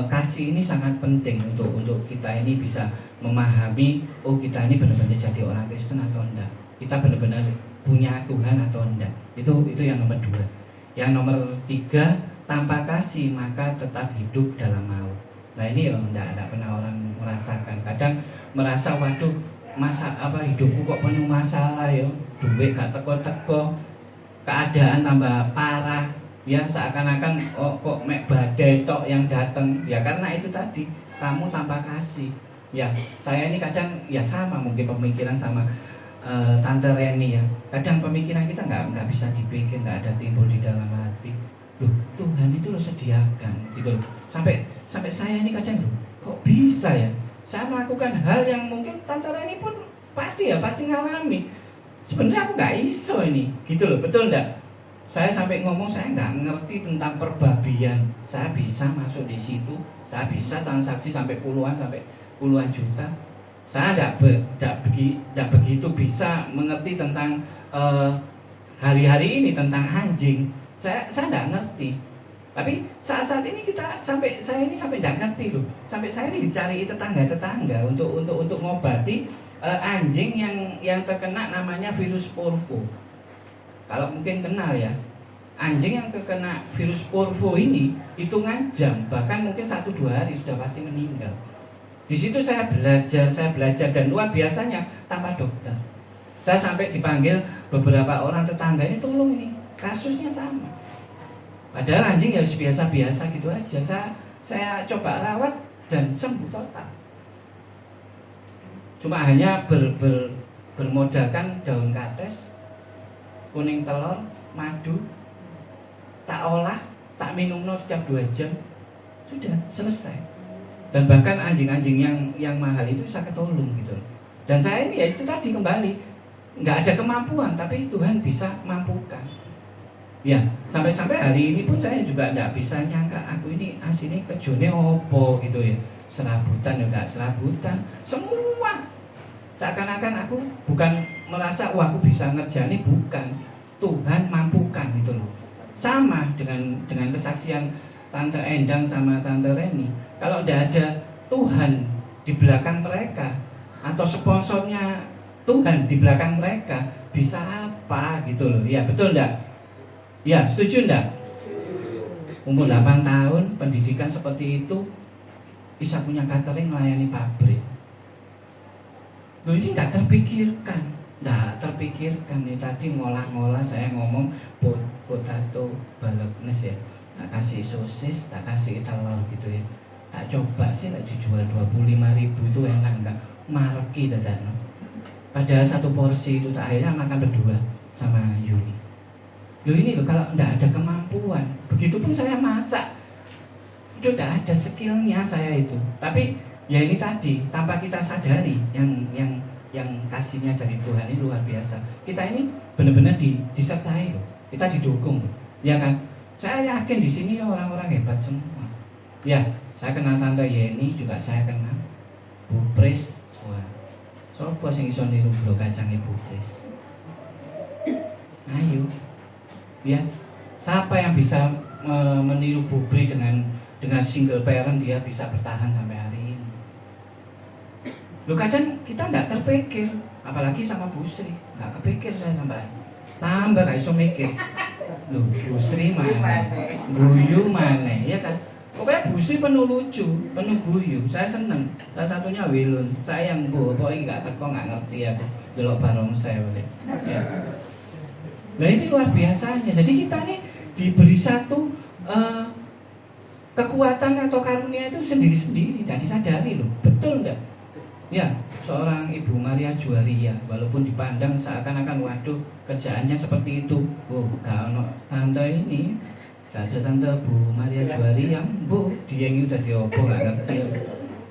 kasih ini sangat penting untuk kita ini bisa memahami, oh kita ini benar-benar jadi orang Kristen atau enggak, kita benar-benar punya Tuhan atau enggak. Itu yang nomor 2. Yang nomor 3, tanpa kasih maka tetap hidup dalam maut. Nah ini enggak pernah orang merasakan. Kadang merasa waduh hidupku kok penuh masalah ya, duit gak teko-teko, keadaan tambah parah, Ya seakan-akan kok mek badai tok yang datang. Ya karena itu tadi, kamu tanpa kasih. Ya saya ini kadang ya sama mungkin pemikiran sama Tante Reni ya. Kadang pemikiran kita nggak bisa dipikir, nggak ada timbul di dalam hati. Loh, Tuhan itu loh sediakan gitu loh. Sampai saya ini kadang loh, kok bisa ya? Saya melakukan hal yang mungkin Tante Reni pun pasti ngalami. Sebenarnya aku nggak iso ini, gitu loh, betul nggak? Saya sampai ngomong saya nggak ngerti tentang perbabian. Saya bisa masuk di situ, saya bisa transaksi sampai puluhan juta. Saya tidak begitu bisa mengerti tentang hari-hari ini tentang anjing. Saya tidak ngerti. Tapi saat ini saya ini sampai tidak ngerti loh. Sampai saya ini dicari tetangga untuk ngobati anjing yang terkena namanya virus Porvo. Kalau mungkin kenal ya, anjing yang terkena virus Porvo ini hitungan jam, bahkan mungkin 1-2 hari sudah pasti meninggal. Di situ saya belajar dan luar biasanya tanpa dokter. Saya sampai dipanggil beberapa orang tetangga ini, tolong ini kasusnya sama. Padahal anjing ya biasa-biasa gitu aja. Saya coba rawat dan sembuh total. Cuma hanya bermodalkan daun kates, kuning telur, madu, tak olah, tak minum setiap 2 jam, sudah selesai. Dan bahkan anjing-anjing yang mahal itu bisa ketolong gitu. Dan saya ini ya itu tadi kembali, nggak ada kemampuan, tapi Tuhan bisa mampukan. Ya, sampai hari ini pun saya juga nggak bisa nyangka aku ini aslinya kejone opo gitu ya. Serabutan ya nggak serabutan, semua seakan-akan aku bukan merasa wah aku bisa ngerjani, bukan. Tuhan mampukan gitu loh. Sama dengan kesaksian Tante Endang sama Tante Reni. Kalau tidak ada Tuhan di belakang mereka atau sponsornya Tuhan di belakang mereka, bisa apa gitu loh. Ya betul enggak? Ya setuju enggak? Umur 8 tahun pendidikan seperti itu, bisa punya catering melayani pabrik. Loh ini enggak terpikirkan. Enggak terpikirkan nih. Tadi ngolah-ngolah saya ngomong potato bolognese ya, tak kasih sosis, tak kasih telur gitu ya. Tak coba sih lagi dijual 25.000 itu enak enggak? Marki dadano. Padahal 1 porsi itu tak akhirnya makan berdua sama Yuni. Loh ini loh kalau enggak ada kemampuan, begitupun saya masak itu enggak ada skillnya saya itu. Tapi ya ini tadi tanpa kita sadari yang kasihnya dari Tuhan ini luar biasa. Kita ini benar-benar disertai loh. Kita didukung loh. Ya kan? Saya yakin di sini orang-orang hebat semua. Ya, saya kenal Tante Yeni juga saya kenal. Bu Pris, wah, sopo sing iso niru bro kacange Bu Pris? Ayo, ya, siapa yang bisa meniru Bu Pris dengan single parent dia bisa bertahan sampai hari ini? Lo kadang kita nggak terpikir, apalagi sama Bu Sri, nggak kepikir saya sampai tambah gak iso mikir. Loh, Bu Sri mana? Guyu mana? Ya kan? Pokoknya Bu Sri penuh lucu, penuh guyu. Saya seneng. Salah satunya Wilun. Sayang Bu, pokoknya gak teko gak ngerti aku. Delok barongsai boleh. Ya. Nah ini luar biasanya. Jadi kita nih diberi satu kekuatan atau karunia itu sendiri-sendiri, tidak disadari loh. Betul enggak? Ya, seorang Ibu Maria Juaria, walaupun dipandang seakan-akan waduh kerjaannya seperti itu. Oh, kalau tante ini, gak ada Tante Bu Maria Juaria, Bu, dia yang udah diopo gak ngerti.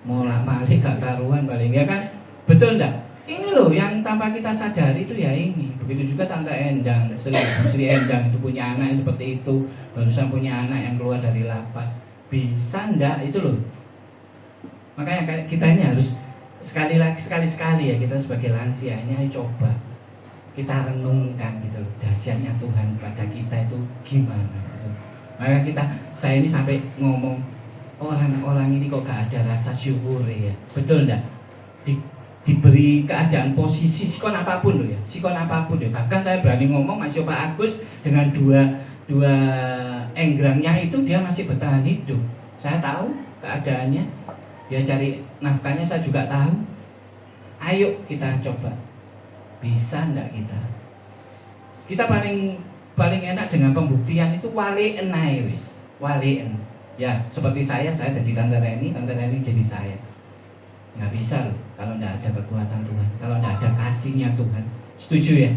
Molah malik gak karuan paling ya kan? Betul enggak? Ini loh yang tanpa kita sadari itu ya ini. Begitu juga Tante Endang, Sri Endang itu punya anak yang seperti itu, barusan punya anak yang keluar dari lapas. Bisa enggak itu loh. Makanya kita ini harus sekali ya kita sebagai lansia ini ayo coba kita renungkan gitu loh, dahsyatnya Tuhan pada kita itu gimana gitu. Maka saya ini sampai ngomong orang-orang ini kok gak ada rasa syukur ya, betul enggak? Diberi keadaan posisi sikon apapun loh ya, sikon apapun ya. Bahkan saya berani ngomong Mas Pak Agus dengan dua enggrangnya itu dia masih bertahan hidup. Saya tahu keadaannya, dia cari nafkahnya saya juga tahu. Ayo kita coba, bisa enggak kita? Kita paling paling enak dengan pembuktian itu waliin ae wis. Waliin. Ya, seperti saya jadi Tante Reni jadi saya. Nggak bisa loh kalau nggak ada kekuatan Tuhan, kalau nggak ada kasihnya Tuhan. Setuju ya?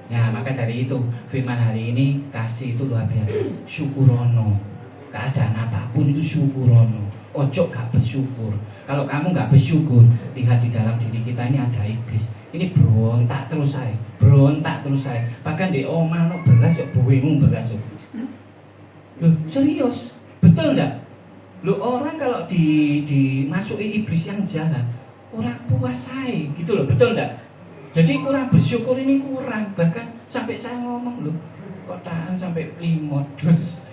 Ya, maka dari itu firman hari ini, kasih itu luar biasa. Syukurono. Keadaan apapun itu syukurono. Ojo gak bersyukur. Kalau kamu gak bersyukur, lihat di dalam diri kita ini ada iblis. Ini berontak terus saya, Bahkan di omah no beras yuk bingung beras yuk. Loh, serius, betul nggak? Loh, orang kalau dimasuki iblis yang jahat, orang puas saya, gitu loh, betul nggak? Jadi kurang bersyukur ini kurang. Bahkan sampai saya ngomong loh, kotaan sampai 5 dus.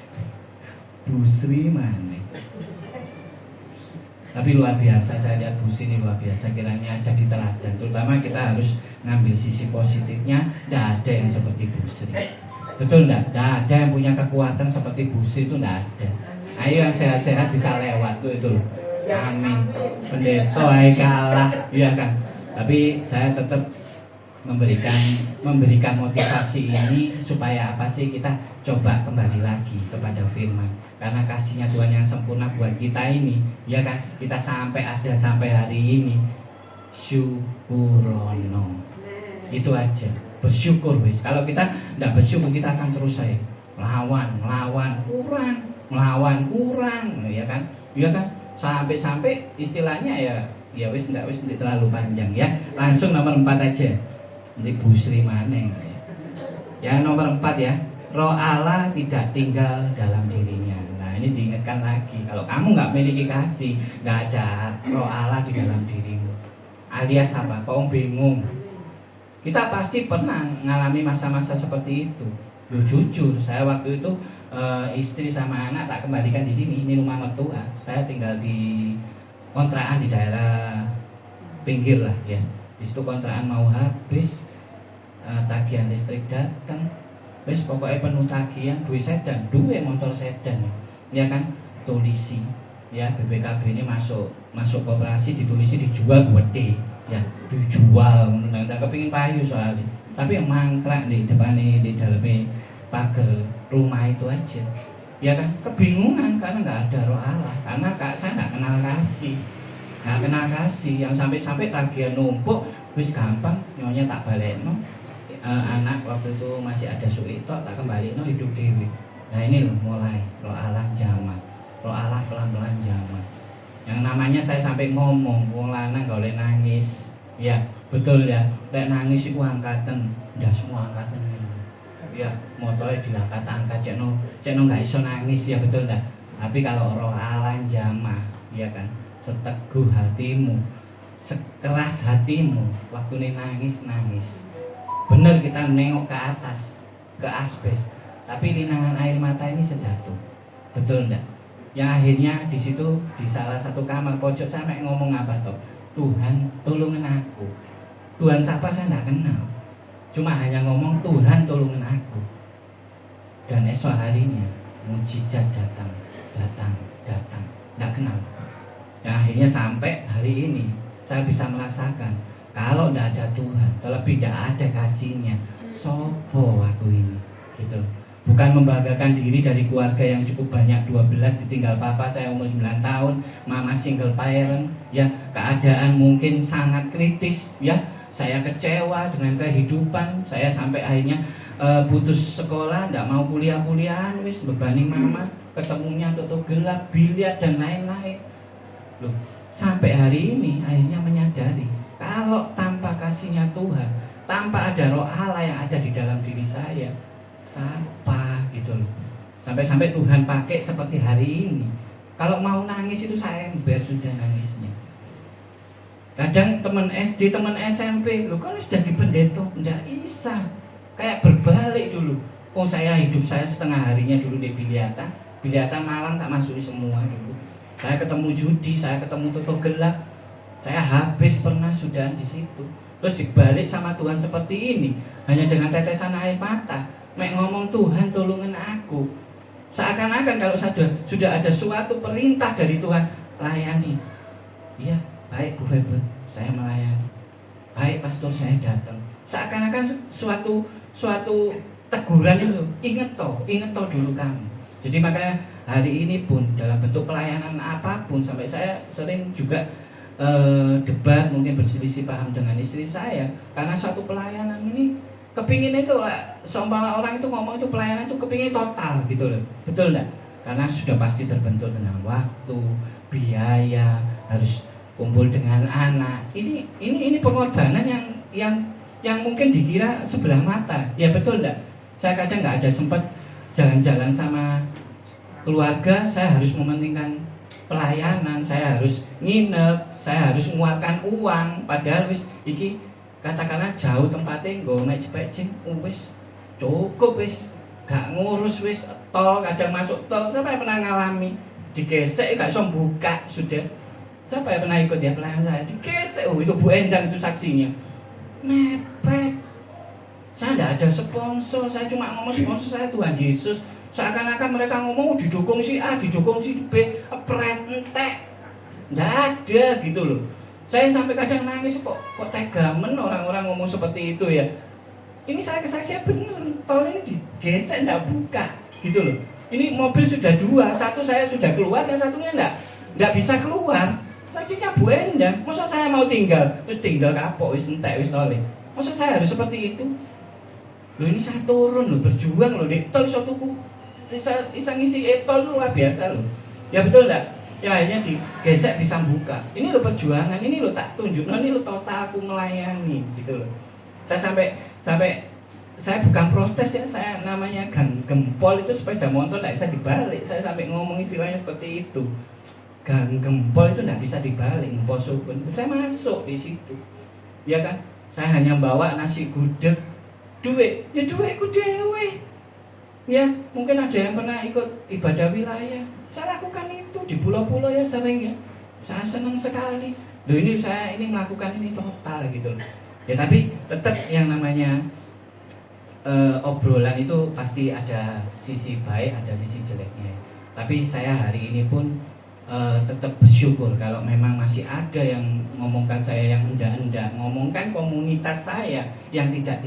Busri mana? Tapi luar biasa, saya lihat Bus ini luar biasa, kiranya jadi teladan. Terutama kita harus ngambil sisi positifnya. Tidak ada yang seperti Busri, betul enggak? Tidak ada yang punya kekuatan seperti Busri, itu tidak ada. Ayo yang sehat-sehat bisa lewat tuh itu. Amin. Pendeta ayo kalah, iya kan? Tapi saya tetap memberikan motivasi ini supaya apa sih, kita coba kembali lagi kepada firman. Karena kasihnya Tuhan yang sempurna buat kita ini, ya kan, kita sampai hari ini. Syukurono. Itu aja, bersyukur wis. Kalau kita tidak bersyukur, kita akan terus saya melawan kurang, ya kan, sampai istilahnya ya wis tidak terlalu panjang ya. Langsung nomor 4 aja. Nanti Busri mana ya, nomor 4 ya. Roh Allah tidak tinggal dalam dirinya. Nah, ini diingatkan lagi. Kalau kamu nggak memiliki kasih, nggak ada roh Allah di dalam dirimu. Alias apa? Kau bingung. Kita pasti pernah mengalami masa-masa seperti itu. Loh, jujur, saya waktu itu istri sama anak tak kembalikan di sini. Ini rumah mertua. Saya tinggal di kontrakan di daerah pinggir lah ya. Di situ kontrakan mau habis, tagihan listrik datang. Wes pokoknya penuh tagihan, duwe motor sedan, ya kan, tulisi, ya BPKB ini masuk koperasi, ditulisi dijual gede, ya dijual, nggak kepingin payu soalnya, tapi yang mangkrak di depannya di dalamnya pagar rumah itu aja, ya kan, kebingungan karena nggak ada roh Allah, karena saya nggak kenal kasih, yang sampai tagihan numpuk, wes gampang, nyonya tak balik no. Anak waktu itu masih ada suwi tok, tak kembali no hidup dewi. Nah ini loh mulai roh Allah jamah, roh Allah pelan-pelan jamah. Yang namanya saya sampai ngomong, wong lanang gak boleh nangis, ya betul ya. Lek nangis itu angkatan, ndak semua angkatan. Ya motornya diangkat cek no nggak iso nangis, ya betul dah. Tapi kalau roh Allah jamah, ya kan, seteguh hatimu, sekeras hatimu, waktu nih nangis. Benar, kita nengok ke atas, ke asbes, tapi linangan air mata ini sejatuh, betul enggak? Yang akhirnya di situ di salah satu kamar pojok sampai ngomong apa toh? Tuhan tolongin aku. Tuhan siapa saya enggak kenal, cuma hanya ngomong Tuhan tolongin aku. Dan esok harinya mujizat datang, enggak kenal. Dan akhirnya sampai hari ini saya bisa merasakan. Kalau tidak ada Tuhan, terlebih tidak ada kasihnya, sopo aku ini, gitu. Bukan membanggakan diri dari keluarga yang cukup banyak, 12 ditinggal papa, saya umur 9 tahun, mama single parent, ya keadaan mungkin sangat kritis, ya saya kecewa dengan kehidupan, saya sampai akhirnya putus sekolah, tidak mau kuliah-kuliahan, wis bebani mama, ketemunya tutup gelap, biliar dan lain-lain. Loh, sampai hari ini akhirnya menyadari. Kalau tanpa kasihnya Tuhan, tanpa ada roh Allah yang ada di dalam diri saya, siapa gitu loh. Sampai Tuhan pakai seperti hari ini. Kalau mau nangis itu saya ember sudah nangisnya. Kadang teman SD, teman SMP, lo kan sudah di pendeta, enggak bisa. Kayak berbalik dulu. Oh saya hidup saya setengah harinya dulu di Biliatan malam tak masuki semua dulu. Saya ketemu judi, saya ketemu tutup gelap. Saya habis pernah sudah di situ. Terus dibalik sama Tuhan seperti ini, hanya dengan tetesan air mata, mek ngomong Tuhan tolongin aku. Seakan-akan kalau sudah ada suatu perintah dari Tuhan, layani. Iya, baik Bu Febel, saya melayani. Baik pastor, saya datang. Seakan-akan suatu teguran itu, ingat toh dulu kamu. Jadi makanya hari ini pun dalam bentuk pelayanan apapun, sampai saya sering juga debat, mungkin berselisih paham dengan istri saya karena suatu pelayanan ini kepingin itu lah, seumpama orang itu ngomong itu pelayanan itu kepingin total gitu loh, betul enggak? Karena sudah pasti terbentur dengan waktu, biaya, harus kumpul dengan anak. Ini pengorbanan yang mungkin dikira sebelah mata, ya betul enggak? Saya kadang nggak ada sempat jalan-jalan sama keluarga, saya harus mementingkan pelayanan, saya harus nginep, saya harus mengeluarkan uang, padahal wis iki katakanlah jauh tempatnya nggo naik cepet wis cukup wis gak ngurus wis tol, kadang masuk tol, siapa yang pernah ngalami digesek gak bisa buka sudah, siapa yang pernah ikut ya pelayanan saya digesek, itu Bu Endang itu saksinya, mepet. Saya tidak ada sponsor, saya cuma ngomong sponsor saya Tuhan Yesus. Seakan-akan mereka ngomong didukung si A, didukung si B, pret entek. Tidak ada gitu loh. Saya sampai kadang nangis kok tegamen orang-orang ngomong seperti itu ya. Ini saya kesaksian bener, tol ini digesek tidak buka gitu loh. Ini mobil sudah 2, satu saya sudah keluar, yang satunya tidak bisa keluar. Saksinya Bu Endang, masa saya mau tinggal, terus tinggal kapok, wis entek, wis tole. Masa saya harus seperti itu? Loh ini saya turun loh, berjuang loh, di tol suatuku bisa ngisi tol luar biasa loh. Ya betul enggak? Ya akhirnya digesek bisa buka. Ini loh perjuangan, ini loh tak tunjuk, ini loh total aku melayani gitu loh. Saya sampai saya bukan protes ya, saya namanya gang gempol itu sepeda motor tidak bisa dibalik. Saya sampai ngomong istilahnya seperti itu. Gang gempol itu tidak bisa dibalik, gempol sukun. Saya masuk di situ. Ya kan? Saya hanya bawa nasi gudeg, duit, ya duitku dewe. Ya, mungkin ada yang pernah ikut ibadah wilayah. Saya lakukan itu di pulau-pulau ya sering ya. Saya senang sekali. Loh ini saya melakukan ini total gitu loh. Ya tapi tetap yang namanya obrolan itu pasti ada sisi baik, ada sisi jeleknya. Tapi saya hari ini pun tetap bersyukur kalau memang masih ada yang ngomongkan saya yang enggak, ngomongkan komunitas saya yang tidak.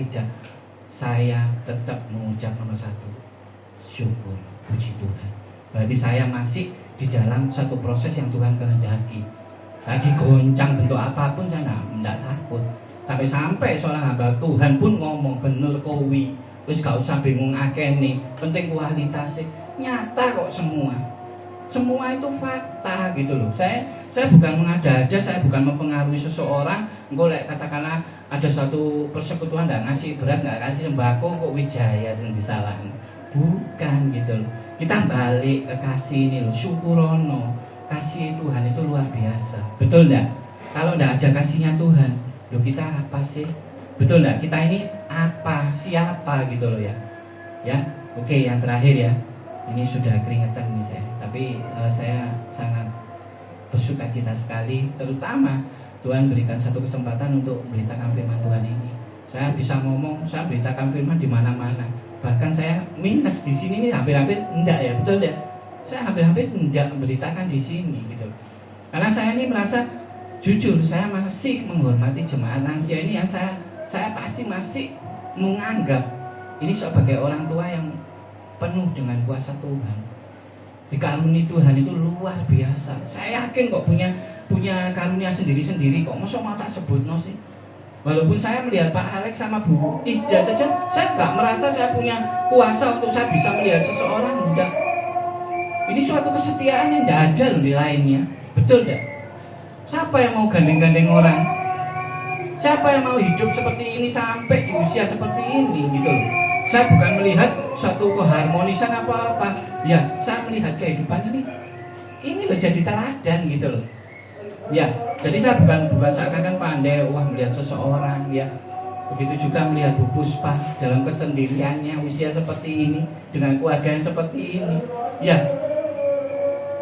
Saya tetap mengucap nomor 1, syukur, puji Tuhan. Berarti saya masih di dalam satu proses yang Tuhan kehendaki. Saya digoncang bentuk apapun saya enggak takut. Sampai seorang hamba Tuhan pun ngomong bener kowi, wis gak usah bingung akene, penting kualitasnya. Nyata kok semua itu fakta gitu loh. Saya bukan mengada-ada, saya bukan mempengaruhi seseorang. Engko lek katakanlah ada suatu persekutuan nggak ngasih beras, nggak kasih sembako kok Wijaya sing disalahin. Bukan gitu loh. Kita balik ke kasih ini loh, syukurono. Kasih Tuhan itu luar biasa. Betul enggak? Kalau enggak ada kasihnya Tuhan, loh kita apa sih? Betul enggak? Kita ini apa? Siapa gitu loh ya. Ya. Oke, yang terakhir ya. Ini sudah keringetan nih saya. Tapi saya sangat bersukacita sekali, terutama Tuhan berikan satu kesempatan untuk memberitakan firman Tuhan ini. Saya bisa ngomong, saya beritakan firman di mana-mana. Bahkan saya minus di sini nih hampir-hampir enggak ya, betul ya. Saya hampir-hampir enggak memberitakan di sini gitu. Karena saya ini merasa jujur, saya masih menghormati jemaat lansia ini yang saya pasti masih menganggap ini sebagai orang tua yang penuh dengan kuasa Tuhan. Dikaruni Tuhan itu luar biasa. Saya yakin kok punya karunia sendiri-sendiri kok. Masa mau tak sebut no sih? Walaupun saya melihat Pak Alex sama Bu Isda saja, saya nggak merasa saya punya kuasa untuk saya bisa melihat seseorang. Tidak. Ini suatu kesetiaan yang tidak ada loh di lainnya. Betul tidak? Siapa yang mau gandeng-gandeng orang? Siapa yang mau hidup seperti ini sampai di usia seperti ini gitu loh? Saya bukan melihat suatu keharmonisan apa-apa. Ya, saya melihat kehidupan ini loh jadi teladan gitu loh. Ya, jadi saya bukan seakan-akan pandai wah melihat seseorang ya. Begitu juga melihat Bu Puspa dalam kesendiriannya usia seperti ini dengan keluarga yang seperti ini. Ya.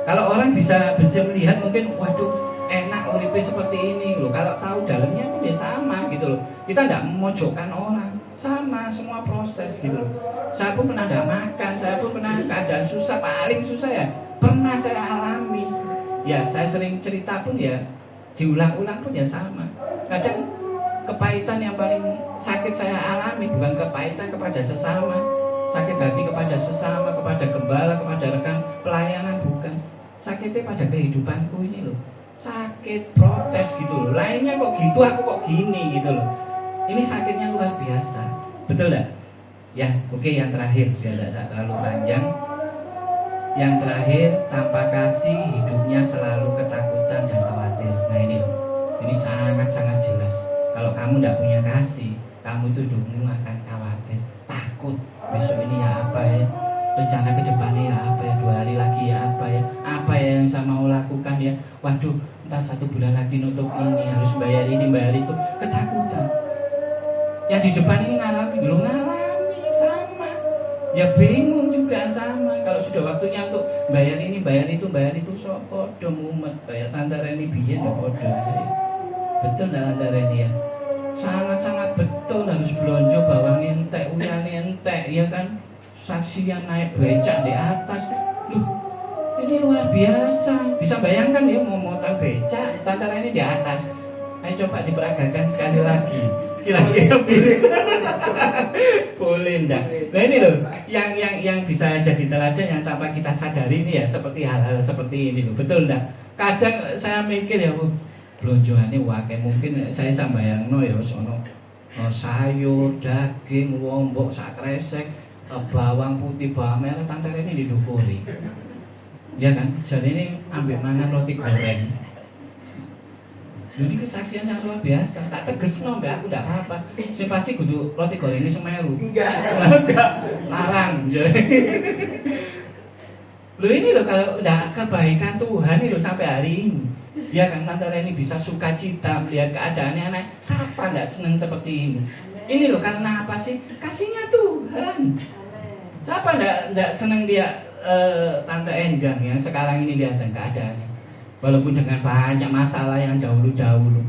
Kalau orang bisa melihat mungkin waduh enak uripe seperti ini loh. Kalau tahu dalamnya pun ya sama gitu loh. Kita tidak memojokkan orang. Sama semua proses gitu loh. Saya pun pernah tidak makan, saya pun pernah keadaan susah, paling susah ya pernah saya alami. Ya saya sering cerita pun ya diulang-ulang pun ya sama. Kadang kepahitan yang paling sakit saya alami bukan kepahitan kepada sesama, sakit hati kepada sesama, kepada gembala, kepada rekan pelayanan, bukan. Sakitnya pada kehidupanku ini loh, sakit protes gitu loh. Lainnya kok gitu, aku kok gini gitu loh. Ini sakitnya luar biasa, betul tak? Ya, oke, yang terakhir biar tidak terlalu panjang. Yang terakhir, tanpa kasih hidupnya selalu ketakutan dan khawatir. Nah ini loh, ini sangat-sangat jelas. Kalau kamu tidak punya kasih, kamu itu hidupmu akan khawatir, takut. Besok ini ya apa ya, rencana ke depannya ya apa ya, 2 hari lagi ya apa ya yang saya mau lakukan ya. Waduh, entah 1 bulan lagi nutup ini, harus bayar ini, bayar itu. Ketakutan. Yang di depan ini belum ngalami, sama. Ya bingung juga sama. Kalau sudah waktunya untuk bayar ini, bayar itu, so podo mumet. Kayak Tante Reni biyen ya podo. Betul enggak Tante Reni ya? Sangat-sangat betul, harus belanja bawang entek, uyane entek, ya kan? Saksian naik becak di atas. Loh, ini luar biasa. Bisa bayangkan ya mau motor becak, Tante Reni di atas. Ayo coba diperagakan sekali lagi. Kira-kira bisa. Boleh enggak? Nah ini loh, yang bisa jadi teladan yang tanpa kita sadari ini ya, seperti hal-hal seperti ini loh. Betul enggak? Kadang saya mikir ya, blonjoane wae mungkin saya sambayangno ya sono sayur, daging, lombok, sak kresek, bawang putih, bawang merah, Tante Reni didukuri. Ya kan? Jadi ini ambil mangan roti goreng. Jadi kesaksian yang luar biasa. Tak tegesno mbak aku ndak apa-apa. Sing pasti kudu roti goreng ini Semeru. Enggak. Larang. Loh ini loh, kalau ndak kebaikan Tuhan itu sampai hari ini. Ya kan Tante Reni bisa sukacita melihat keadaannya anak. Siapa ndak senang seperti ini? Ini loh karena apa sih? Kasihnya Tuhan. Siapa ndak senang dia Tante Endang yang sekarang ini lihat keadaannya. Walaupun dengan banyak masalah yang dahulu-dahulu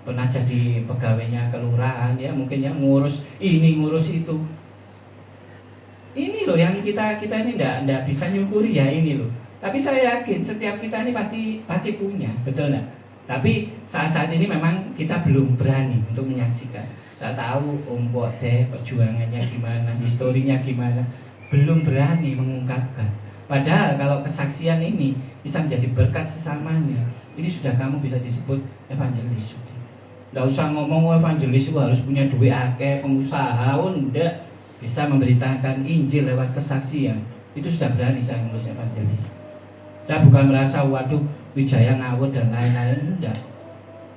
pernah jadi pegawainya kelurahan ya, mungkin ya ngurus ini ngurus itu. Ini loh yang kita ini ndak bisa nyukuri ya ini loh. Tapi saya yakin setiap kita ini pasti punya, betul nggak? Tapi saat ini memang kita belum berani untuk menyaksikan. Saya tahu Om Bote perjuangannya gimana, historinya gimana, belum berani mengungkapkan. Padahal kalau kesaksian ini bisa menjadi berkat sesamanya, ini sudah kamu bisa disebut evangelis. Nggak usah ngomong evangelis itu harus punya duit akeh, pengusaha, enggak, bisa memberitakan Injil lewat kesaksian. Itu sudah berani saya ngurus evangelis. Saya bukan merasa waduh Wijaya ngawur dan lain-lain, enggak.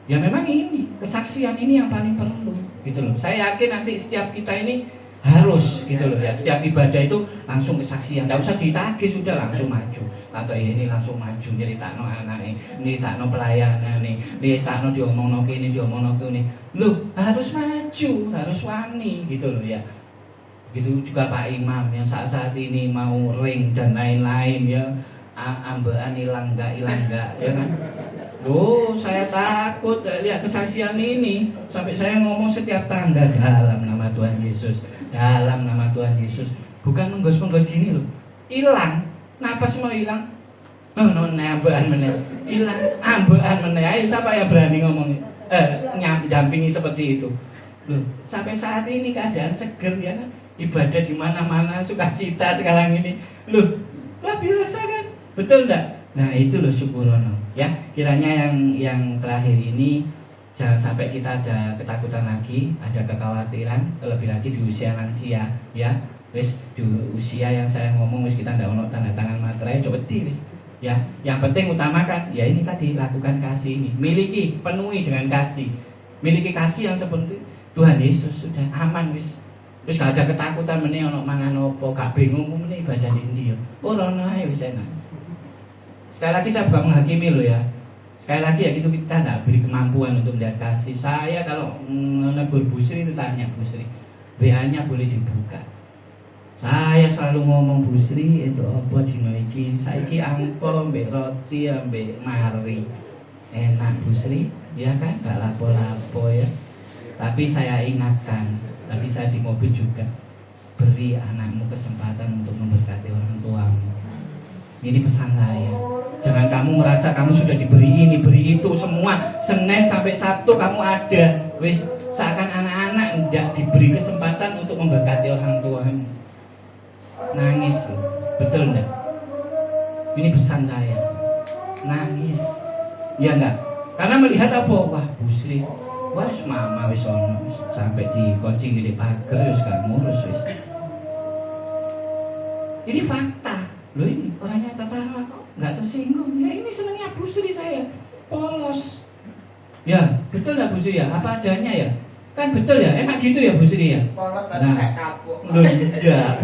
Ya memang ini kesaksian ini yang paling perlu, gitu loh. Saya yakin nanti setiap kita ini harus gitu loh ya, setiap ibadah itu langsung kesaksian, nggak usah ditagih, sudah langsung maju. Atau ini langsung maju, nyeritakno anaknya, nyeritakno pelayanan nih, nyeritakno diomongno kene, diomongno kene. Loh, harus maju, harus wani gitu loh ya. Gitu juga Pak Imam yang saat ini mau ring dan lain-lain ya, ambean hilang enggak ya kan. Loh, saya takut lihat kesaksian ini. Sampai saya ngomong setiap tangga dalam nama Tuhan Yesus, dalam nama Tuhan Yesus. Bukan menggos-menggos gini loh. Hilang, napas mau hilang. Ambean meneh. Hilang, ambean meneh. Ayo siapa yang berani ngomong nyampingi seperti itu. Loh, sampai saat ini keadaan seger ya kan. Ibadah di mana-mana, sukacita sekarang ini. Loh, luar biasa kan? Betul enggak? Nah itu loh syukurono ya. Kiranya yang terakhir ini jangan sampai kita ada ketakutan lagi, ada kekhawatiran, terlebih lagi di usia lansia ya. Wis di usia yang saya ngomong wis kita ndak ono tanda tangan materai coba wis ya. Yang penting utamakan ya ini tadi, lakukan kasih ini, miliki, penuhi dengan kasih, miliki kasih yang seperti Tuhan Yesus, sudah aman wis. Wis gak ada ketakutan meneh ono mangan opo, gak bingung meneh ibadah ndi yo. Ora ono ae wis enak. Sekali lagi saya bukan menghakimi loh ya. Sekali lagi ya gitu, kita tidak beri kemampuan untuk melihat kasih. Saya kalau menegur Bu Sri itu tanya Bu Sri, WA-nya boleh dibuka. Saya selalu ngomong Bu Sri itu apa dino iki, saiki angko mbek roti mbek mari. Enak Bu Sri, ya kan gak lapo-lapo ya. Tapi saya ingatkan, tadi saya di mobil juga, beri anakmu kesempatan untuk memberkati orang tuamu. Ini pesan saya. Jangan kamu merasa kamu sudah diberi ini, beri itu semua. Senin sampai Sabtu kamu ada. Wis Seakan anak-anak tidak diberi kesempatan untuk memberkati orang tuanya. Nangis loh, betul enggak? Ini pesan saya. Nangis, ya enggak? Karena melihat apa? Wah, Bu Sri, wah mama wis ono sampai dikunci di pagar wis gak ngurus wis. Ini fakta. Loh ini orangnya tertawa kok nggak tersinggung. Ya ini senangnya Bu Sri saya. Polos. Ya, betul enggak Bu Sri ya? Apa adanya ya? Kan betul ya, enak gitu ya Bu Sri ya? Polos tapi Nah, nggak kapok. Loh, enggak,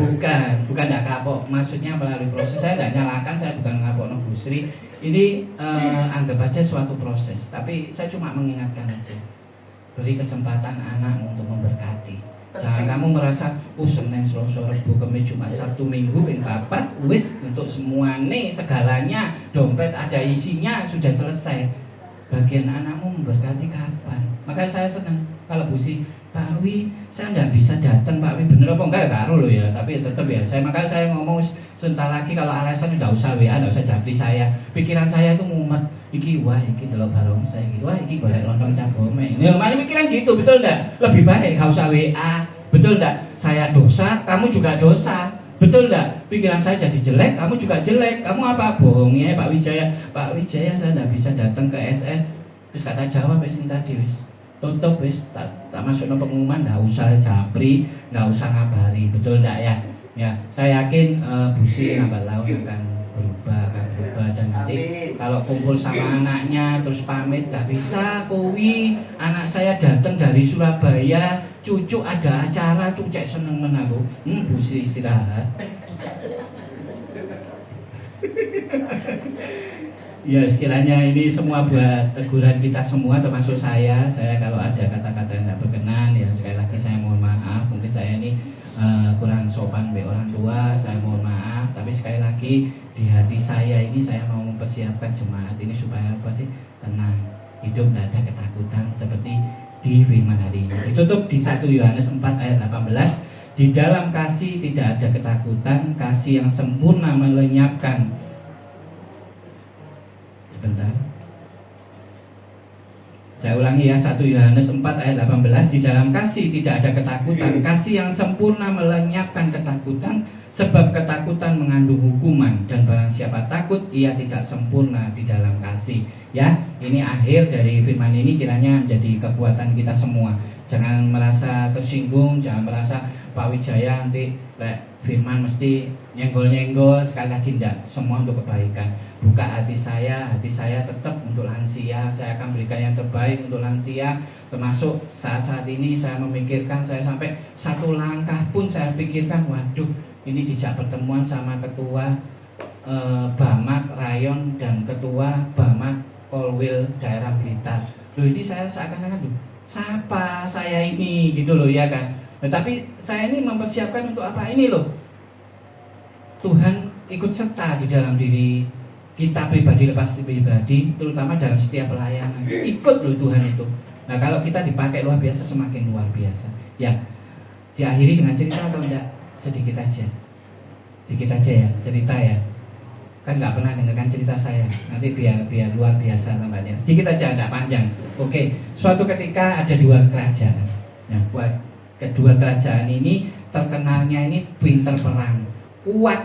bukan enggak kapok. Maksudnya melalui proses, saya enggak nyalakan, saya bukan ngapok no Bu Sri. Ini anggap aja suatu proses, tapi saya cuma mengingatkan aja. Beri kesempatan anak untuk memberkati. Jangan kamu merasa, Senin, Selasa, Rabu, Kamis, Jumat, Sabtu, Minggu, ping papat, wis untuk semua nih segalanya, dompet ada isinya, sudah selesai. Bagian anakmu memberkati kapan? Maka saya senang kalau Bu Sri, Pak Wi, saya nggak bisa datang Pak Wi, bener apa enggak ya karo loh ya, tapi tetap ya makanya saya ngomong sebentar lagi kalau alasan nggak usah WA, nggak usah japri saya, pikiran saya itu mumet, iki wah iki delok balong saya, iki wah iki golek lontong cabome, ya malah pikiran gitu, betul enggak? Lebih baik nggak usah WA, betul enggak? Saya dosa, kamu juga dosa. Betul enggak? Pikiran saya jadi jelek, kamu juga jelek. Kamu apa bohongnya Pak Wijaya? Pak Wijaya saya enggak bisa datang ke SS. Wis kata jawab wis tadi wis. Tutup wis tak masukno pengumuman, enggak usah japri, enggak usah ngabari. Betul enggak ya? Ya, saya yakin Bu Sri lambat laun akan berubah dan nanti kalau kumpul sama anaknya terus pamit nggak bisa Kowi, anak saya datang dari Surabaya, cucu ada acara, cucek seneng menaku. Bu Sri istirahat. Ya sekiranya ini semua buat teguran kita semua termasuk saya kalau ada kata-kata yang tidak berkenan ya sekali lagi saya mohon maaf, mungkin saya ini kurang sopan be orang tua, saya mohon maaf, tapi sekali lagi di hati saya ini saya mau mempersiapkan jemaat ini supaya apa sih, tenang, hidup tidak ada ketakutan seperti di firman hari ini. Ditutup di 1 Yohanes 4 ayat 18, di dalam kasih tidak ada ketakutan, kasih yang sempurna melenyapkan. Sebentar, saya ulangi ya, 1 Yohanes 4 ayat 18, di dalam kasih tidak ada ketakutan, kasih yang sempurna melenyapkan ketakutan, sebab ketakutan mengandung hukuman, dan barang siapa takut ia tidak sempurna di dalam kasih. Ya, ini akhir dari firman ini kiranya menjadi kekuatan kita semua. Jangan merasa tersinggung, jangan merasa Pak Wijaya nanti firman mesti nyenggol-nyenggol, sekali lagi enggak, semua untuk kebaikan. Buka hati saya tetap untuk lansia, saya akan berikan yang terbaik untuk lansia. Termasuk saat-saat ini saya memikirkan, saya sampai satu langkah pun saya pikirkan, waduh ini dijak pertemuan sama ketua Bamak Rayon dan ketua Bamak Kolwil daerah Blitar. Loh ini saya seakan-akan siapa saya ini gitu loh ya kan. Nah, tapi saya ini mempersiapkan untuk apa ini loh. Tuhan ikut serta di dalam diri kita pribadi lepas pribadi, terutama dalam setiap pelayanan. Ikut loh Tuhan itu. Nah kalau kita dipakai luar biasa, semakin luar biasa. Ya, diakhiri dengan cerita atau enggak? Sedikit aja ya, cerita ya. Kan nggak pernah dengarkan cerita saya. Nanti biar luar biasa tambahnya. Sedikit aja, enggak panjang. Oke, suatu ketika ada 2 kerajaan. Nah, kedua kerajaan ini terkenalnya ini pintar perang, kuat,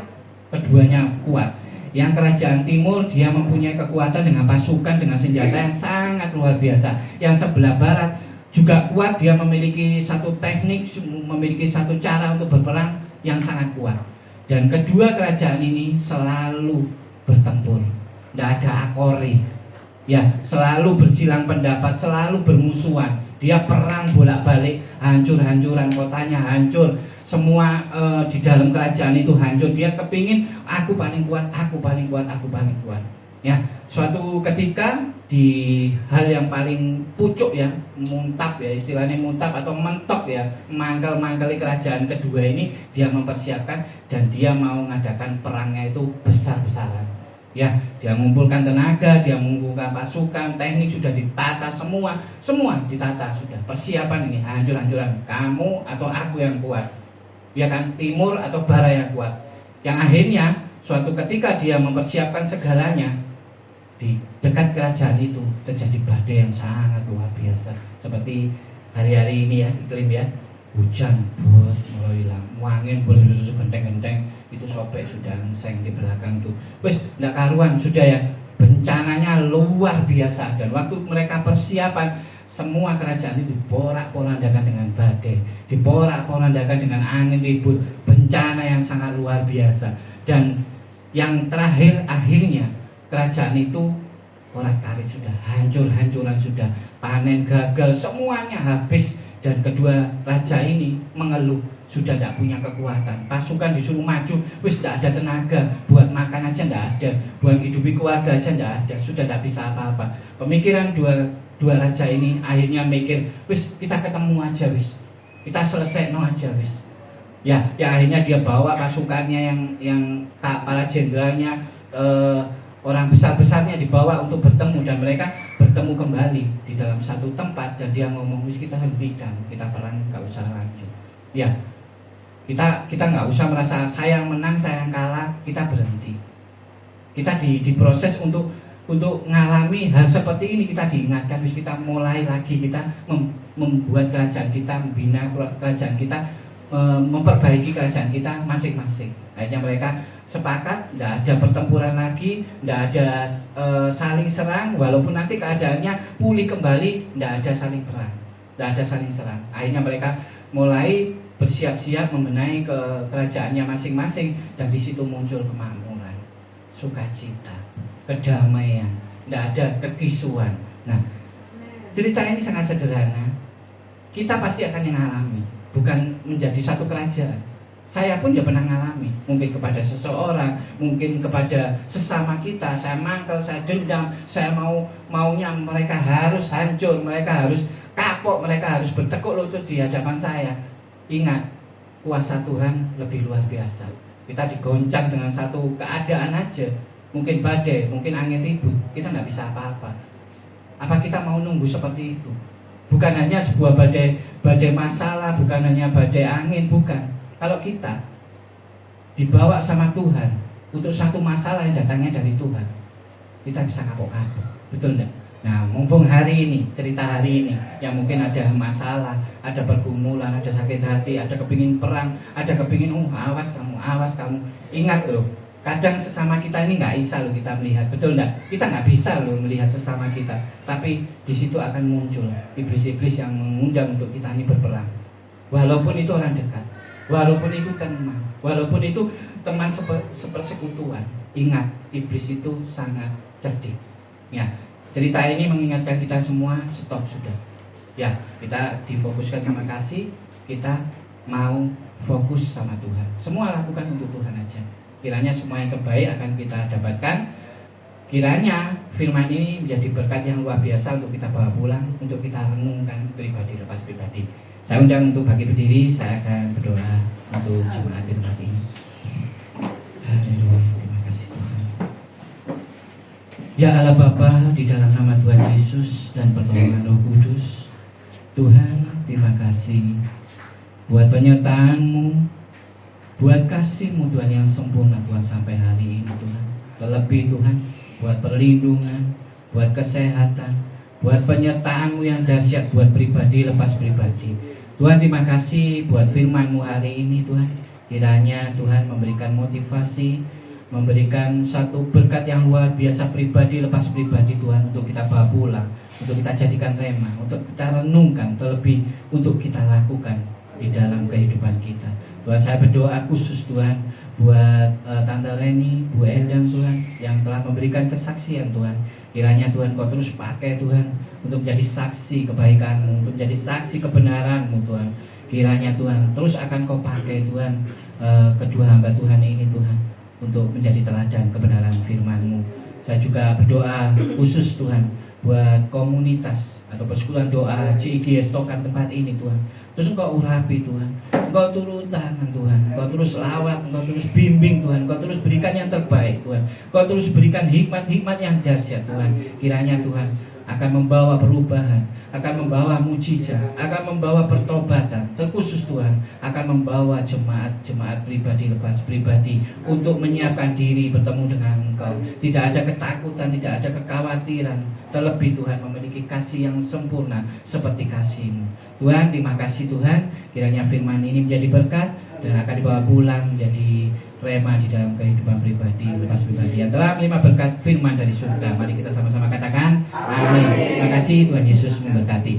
keduanya kuat. Yang kerajaan timur dia mempunyai kekuatan dengan pasukan, dengan senjata yang sangat luar biasa. Yang sebelah barat juga kuat, dia memiliki satu teknik, memiliki satu cara untuk berperang yang sangat kuat. Dan kedua kerajaan ini selalu bertempur, tidak ada akori, ya selalu bersilang pendapat, selalu bermusuhan. Dia perang bolak-balik, hancur-hancuran, kotanya hancur, semua di dalam kerajaan itu hancur. Dia kepingin aku paling kuat. Ya, suatu ketika di hal yang paling pucuk ya, muntap ya, istilahnya muntap atau mentok ya, mangkal-mangkali kerajaan kedua ini, dia mempersiapkan dan dia mau mengadakan perangnya itu besar-besaran. Ya, dia mengumpulkan tenaga, dia mengumpulkan pasukan, teknik sudah ditata semua ditata sudah. Persiapan ini hancur-hancuran, kamu atau aku yang kuat. Ya kan, timur atau barat yang kuat. Yang akhirnya suatu ketika dia mempersiapkan segalanya, di dekat kerajaan itu terjadi badai yang sangat luar biasa. Seperti hari-hari ini ya, iklim ya, hujan buat mulai hilang, angin genteng-genteng itu sobek sudah seng di belakang tuh, wes nggak karuan sudah ya, bencananya luar biasa. Dan waktu mereka persiapan, semua kerajaan itu diporak-porandakan dengan badai, diporak-porandakan dengan angin ribut, bencana yang sangat luar biasa. Dan yang terakhir akhirnya kerajaan itu porak-porik sudah, hancur-hancuran sudah, panen gagal, semuanya habis. Dan kedua raja ini mengeluh, sudah tidak punya kekuatan, pasukan disuruh maju, wis tidak ada tenaga, buat makan aja tidak ada, buat hidupi keluarga aja tidak ada, sudah tidak bisa apa-apa. Pemikiran dua raja ini akhirnya mikir, wis kita ketemu aja wis, kita selesai no aja wis. Ya akhirnya dia bawa pasukannya yang para jenderalnya, orang besar-besarnya dibawa untuk bertemu, dan mereka bertemu kembali di dalam satu tempat. Dan dia ngomong, wis kita hentikan, kita perang nggak usah lanjut. Ya, kita nggak usah merasa saya yang menang, saya yang kalah, kita berhenti. Kita diproses untuk mengalami hal seperti ini. Kita diingatkan, wis kita mulai lagi, kita membuat kerajaan kita, membina kerajaan kita, memperbaiki kerajaan kita masing-masing. Akhirnya mereka sepakat, tidak ada pertempuran lagi, tidak ada saling serang, walaupun nanti keadaannya pulih kembali, tidak ada saling perang, tidak ada saling serang. Akhirnya mereka mulai bersiap-siap membenahi ke kerajaannya masing-masing, dan di situ muncul kemakmuran, sukacita, kedamaian, tidak ada kekisuan. Nah, cerita ini sangat sederhana. Kita pasti akan mengalami, bukan menjadi satu kerajaan. Saya pun ya pernah mengalami, mungkin kepada seseorang, mungkin kepada sesama kita. Saya mangkel, saya dendam, saya maunya mereka harus hancur, mereka harus kapok, mereka harus bertekuk lutut di hadapan saya. Ingat, kuasa Tuhan lebih luar biasa. Kita digoncang dengan satu keadaan aja, mungkin badai, mungkin angin ribut, kita nggak bisa apa-apa. Apa kita mau nunggu seperti itu? Bukan hanya sebuah badai masalah, bukan hanya badai angin, bukan. Kalau kita dibawa sama Tuhan untuk satu masalah yang datangnya dari Tuhan, kita bisa kapok-kapok, betul enggak? Nah, mumpung hari ini, cerita hari ini, yang mungkin ada masalah, ada pergumulan, ada sakit hati, ada kepingin perang, ada kepingin, awas kamu, ingat loh, kadang sesama kita ini nggak bisa loh kita melihat, betul enggak? Kita nggak bisa loh melihat sesama kita, tapi di situ akan muncul iblis-iblis yang mengundang untuk kita ini berperang, walaupun itu orang dekat. Walaupun itu teman, walaupun itu teman sepersekutuan, ingat, iblis itu sangat cerdik. Ya, cerita ini mengingatkan kita semua, stop sudah. Ya, kita difokuskan sama kasih, kita mau fokus sama Tuhan. Semua lakukan untuk Tuhan aja. Kiranya semua yang terbaik akan kita dapatkan. Kiranya firman ini menjadi berkat yang luar biasa untuk kita bawa pulang, untuk kita renungkan pribadi lepas pribadi. Saya undang untuk bagi berdiri, saya akan berdoa untuk jemaat di tempat ini. Haleluya, terima kasih Tuhan. Ya Allah Bapa, di dalam nama Tuhan Yesus dan pertolongan Roh Kudus, Tuhan terima kasih buat penyertaan-Mu, buat kasih-Mu Tuhan yang sempurna Tuhan sampai hari ini Tuhan. Terlebih Tuhan, buat perlindungan, buat kesehatan, buat penyertaan-Mu yang dahsyat buat pribadi lepas pribadi. Tuhan terima kasih buat firman-Mu hari ini Tuhan. Kiranya Tuhan memberikan motivasi, memberikan satu berkat yang luar biasa pribadi lepas pribadi Tuhan, untuk kita bawa pulang, untuk kita jadikan rema, untuk kita renungkan, terlebih untuk kita lakukan di dalam kehidupan kita. Tuhan, saya berdoa khusus Tuhan buat Tante Leni, Bu Endang Tuhan, yang telah memberikan kesaksian Tuhan. Kiranya Tuhan Kau terus pakai Tuhan untuk menjadi saksi kebaikan-Mu, untuk menjadi saksi kebenaran-Mu Tuhan. Kiranya Tuhan terus akan Kau pakai Tuhan kedua hamba Tuhan ini Tuhan, untuk menjadi teladan kebenaran firman-Mu. Saya juga berdoa khusus Tuhan buat komunitas atau persekutuan doa CIGS Tokan tempat ini Tuhan. Terus Engkau urapi Tuhan, Engkau turun tangan Tuhan, Engkau terus lawat, Engkau terus bimbing Tuhan, Engkau terus berikan yang terbaik Tuhan, Engkau terus berikan hikmat-hikmat yang dahsyat Tuhan. Kiranya Tuhan akan membawa perubahan, akan membawa mujizat, akan membawa pertobatan. Terkhusus Tuhan akan membawa jemaat pribadi lepas pribadi untuk menyiapkan diri bertemu dengan Engkau. Tidak ada ketakutan, tidak ada kekhawatiran. Terlebih Tuhan memiliki kasih yang sempurna seperti kasih-Mu. Tuhan, terima kasih Tuhan. Kiranya firman ini menjadi berkat dan akan dibawa pulang menjadi rema di dalam kehidupan pribadi lepas pribadi yang telah menerima berkat firman dari surga. Mari kita sama-sama katakan amin. Terima kasih, Tuhan Yesus memberkati.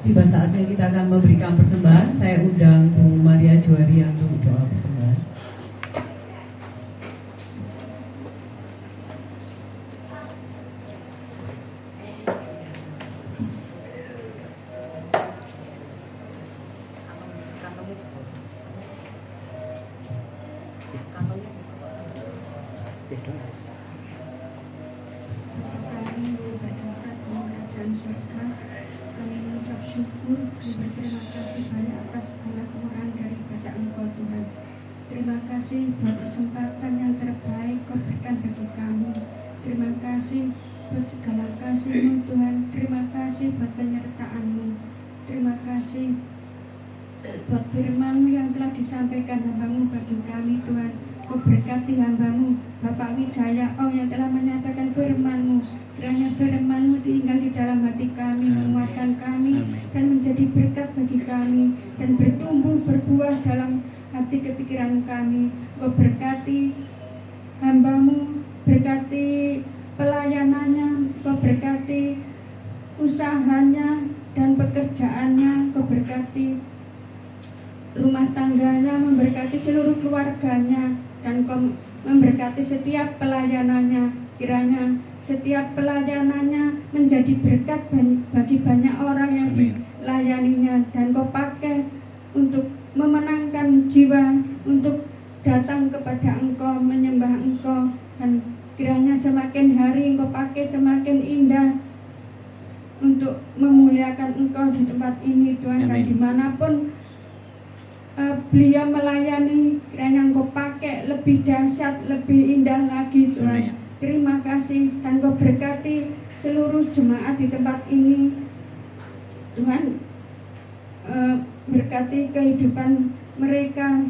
Tiba saatnya kita akan memberikan persembahan. Saya undang Bu Maria Juari untuk doa persembahan. Kami mengucap syukur dan berterima kasih banyak atas segala kemurahan daripada Engkau Tuhan. Terima kasih buat kesempatan yang terbaik Kau berikan bagi kami. Terima kasih buat segala kasih-Mu Tuhan. Terima kasih buat penyertaan-Mu. Terima kasih buat firman-Mu yang telah disampaikan hamba-Mu bagi kami Tuhan. Kau berkati hamba-Mu Bapak Wijaya Ong yang telah menyampaikan firman-Mu. Kiranya firman-Mu tinggal di dalam hati kami, menguatkan kami dan menjadi berkat bagi kami dan bertumbuh berbuah dalam hati kepikiran kami. Kau berkati hamba-Mu, berkati pelayanannya, Kau berkati usahanya dan pekerjaannya, Kau berkati rumah tangganya, memberkati seluruh keluarganya, dan Kau memberkati setiap pelayanannya. Kiranya setiap pelayanannya menjadi berkat bagi banyak orang yang dilayaninya, dan Kau pakai untuk memenangkan jiwa, untuk datang kepada Engkau, menyembah Engkau, dan kiranya semakin hari Engkau pakai semakin indah untuk memuliakan Engkau di tempat ini Tuhan. Dan dimanapun beliau melayani, kiranya Engkau pakai lebih dahsyat, lebih indah lagi Tuhan. Terima kasih, dan Kau berkati seluruh jemaat di tempat ini Tuhan. Berkati kehidupan mereka,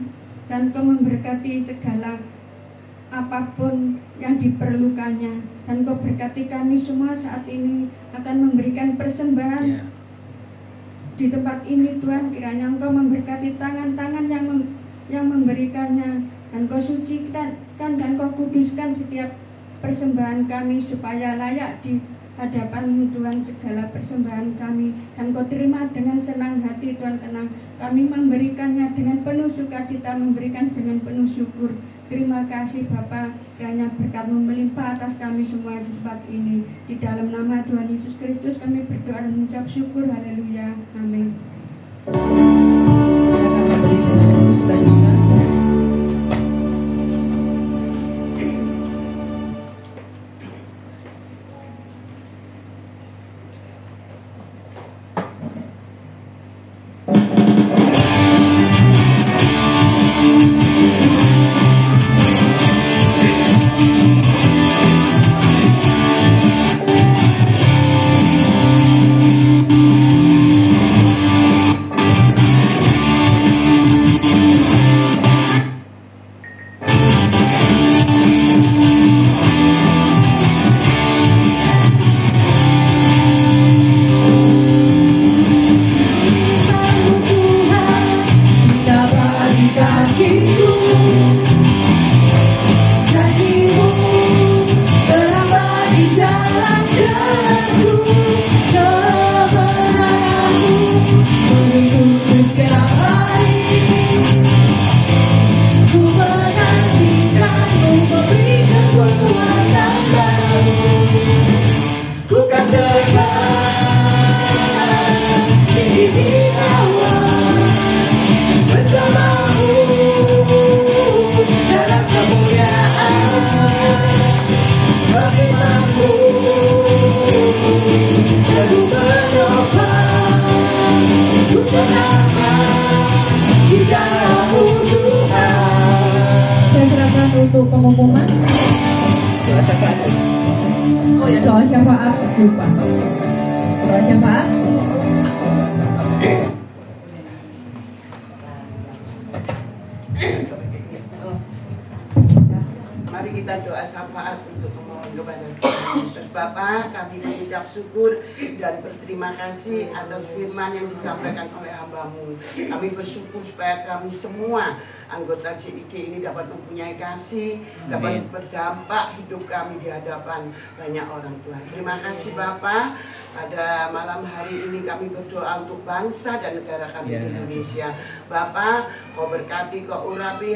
dan Kau memberkati segala apapun yang diperlukannya, dan Kau berkati kami semua saat ini akan memberikan persembahan di tempat ini Tuhan. Kiranya Engkau memberkati tangan-tangan yang memberikannya, dan Kau sucikan dan Kau kuduskan setiap persembahan kami supaya layak di hadapan-Mu Tuhan segala persembahan kami, dan Kau terima dengan senang hati Tuhan, karena kami memberikannya dengan penuh sukacita, memberikan dengan penuh syukur. Terima kasih Bapa, kiranya berkat-Mu melimpah atas kami semua di tempat ini. Di dalam nama Tuhan Yesus Kristus kami berdoa dan mengucap syukur. Haleluya, amin. Saya akan memberi dengan sukacita. lupa. Doa siapa? Mari kita doa syafaat untuk memohon kepada Tuhan Yesus. Bapa, kami mengucap syukur dan berterima kasih atas firman yang disampaikan oleh hamba-Mu. Kami bersyukur supaya kami semua anggota CIG ini dapat mempunyai kasih, dapat berdampak hidup kami di hadapan banyak orang Tuhan. Terima kasih Bapa. Pada malam hari ini kami berdoa untuk bangsa dan negara kami Indonesia. Bapa, Kau berkati, Kau urapi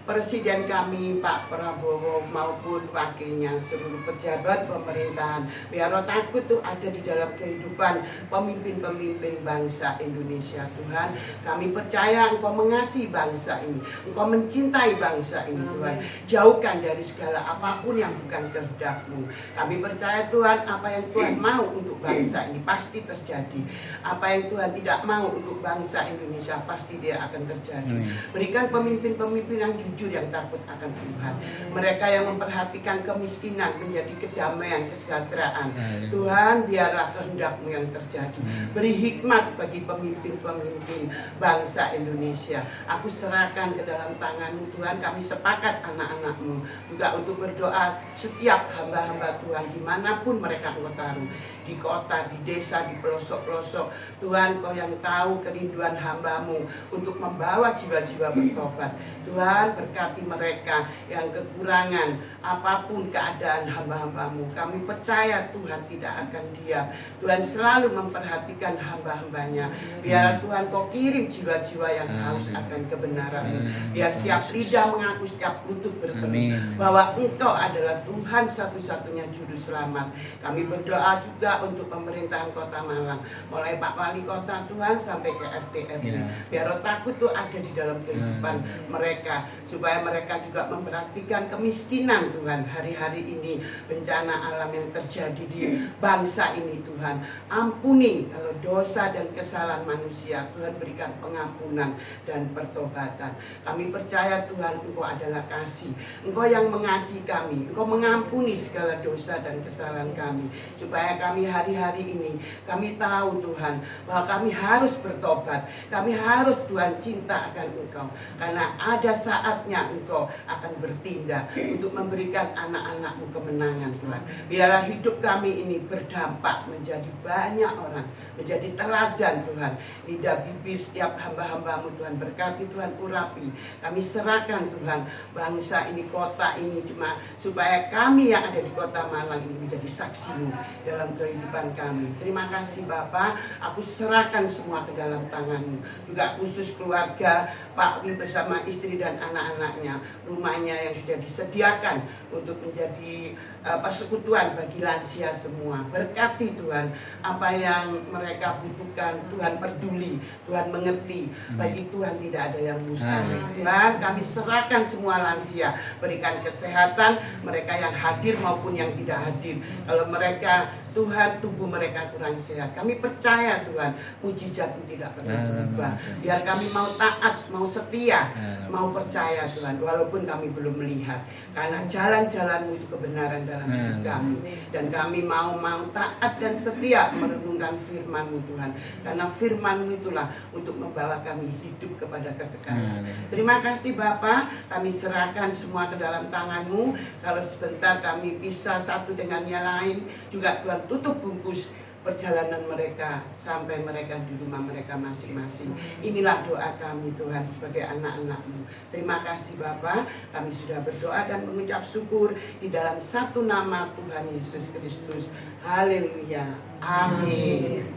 Presiden kami Pak Prabowo maupun wakilnya, seluruh pejabat pemerintahan, biar roh takut itu ada di dalam kehidupan pemimpin-pemimpin bangsa Indonesia. Tuhan, kami percaya Engkau mengasihi bangsa ini, Engkau mencintai bangsa ini Tuhan. Jauhkan dari segala apapun yang bukan kehendak-Mu. Kami percaya Tuhan, apa yang Tuhan mau untuk bangsa ini pasti terjadi. Apa yang Tuhan tidak mau untuk bangsa Indonesia pasti dia akan terjadi. Berikan pemimpin-pemimpin yang jujur, yang takut akan Tuhan. Mereka yang memperhatikan kemiskinan menjadi kedamaian, kesejahteraan. Tuhan, biarlah kehendak-Mu yang terjadi. Beri hikmat bagi pemimpin-pemimpin bangsa Indonesia. Aku serahkan ke dalam tangan-Mu Tuhan. Kami sepakat anak-anak-Mu juga untuk berdoa setiap hamba-hamba Tuhan dimanapun mereka Engkau taruh, di kota, di desa, di pelosok-pelosok. Tuhan, Kau yang tahu kerinduan hamba-Mu untuk membawa jiwa-jiwa bertobat. Tuhan, berkati mereka yang kekurangan apapun keadaan hamba-hamba-Mu. Kami percaya Tuhan tidak akan diam. Tuhan selalu memperhatikan hamba-hambanya. Biar Tuhan Kau kirim jiwa-jiwa yang haus akan kebenaran-Mu. Biar setiap lidah mengaku, setiap lutut berseru bahwa Engkau adalah Tuhan satu-satunya juru selamat. Kami berdoa juga untuk pemerintahan Kota Malang, mulai Pak Wali Kota Tuhan sampai ke RT RW. Biar roh takut itu ada di dalam kehidupan mereka, supaya mereka juga memperhatikan kemiskinan Tuhan. Hari-hari ini bencana alam yang terjadi di bangsa ini Tuhan, ampuni kalau dosa dan kesalahan manusia. Tuhan, berikan pengampunan dan pertobatan. Kami percaya Tuhan, Engkau adalah kasih. Engkau yang mengasihi kami, Engkau mengampuni segala dosa dan kesalahan kami, supaya kami hari-hari ini kami tahu Tuhan bahwa kami harus bertobat. Kami harus Tuhan cinta akan Engkau, karena ada saatnya Engkau akan bertindak untuk memberikan anak-anak-Mu kemenangan Tuhan. Biarlah hidup kami ini berdampak menjadi banyak orang, menjadi teladan Tuhan. Lidah bibir setiap hamba-hamba-Mu Tuhan, berkati Tuhan, urapi. Kami serahkan Tuhan bangsa ini, kota ini, cuma supaya kami yang ada di Kota Malang ini menjadi saksi-Mu dalam kehidupan kami. Terima kasih Bapa, aku serahkan semua ke dalam tangan-Mu. Juga khusus keluarga Pak Wi bersama istri dan anak-anaknya, rumahnya yang sudah disediakan untuk menjadi persekutuan bagi lansia semua. Berkati Tuhan, apa yang mereka butuhkan, Tuhan peduli, Tuhan mengerti. Bagi Tuhan tidak ada yang mustahil. Tuhan, kami serahkan semua lansia, berikan kesehatan mereka yang hadir maupun yang tidak hadir. Kalau mereka Tuhan, tubuh mereka kurang sehat, kami percaya Tuhan, mujizat-Mu tidak pernah berubah. Biar kami mau taat, mau setia, mau percaya Tuhan, walaupun kami belum melihat. Karena jalan-jalan-Mu itu kebenaran dalam hidup kami. Dan kami mau taat dan setia merenungkan firman-Mu Tuhan. Karena firman-Mu itulah untuk membawa kami hidup kepada kekekalan. Terima kasih Bapa, kami serahkan semua ke dalam tangan-Mu. Kalau sebentar kami pisah satu dengan yang lain, juga Tuhan tutup bungkus perjalanan mereka sampai mereka di rumah mereka masing-masing. Inilah doa kami Tuhan sebagai anak-anak-Mu. Terima kasih Bapa, kami sudah berdoa dan mengucap syukur di dalam satu nama Tuhan Yesus Kristus. Haleluya. Amin.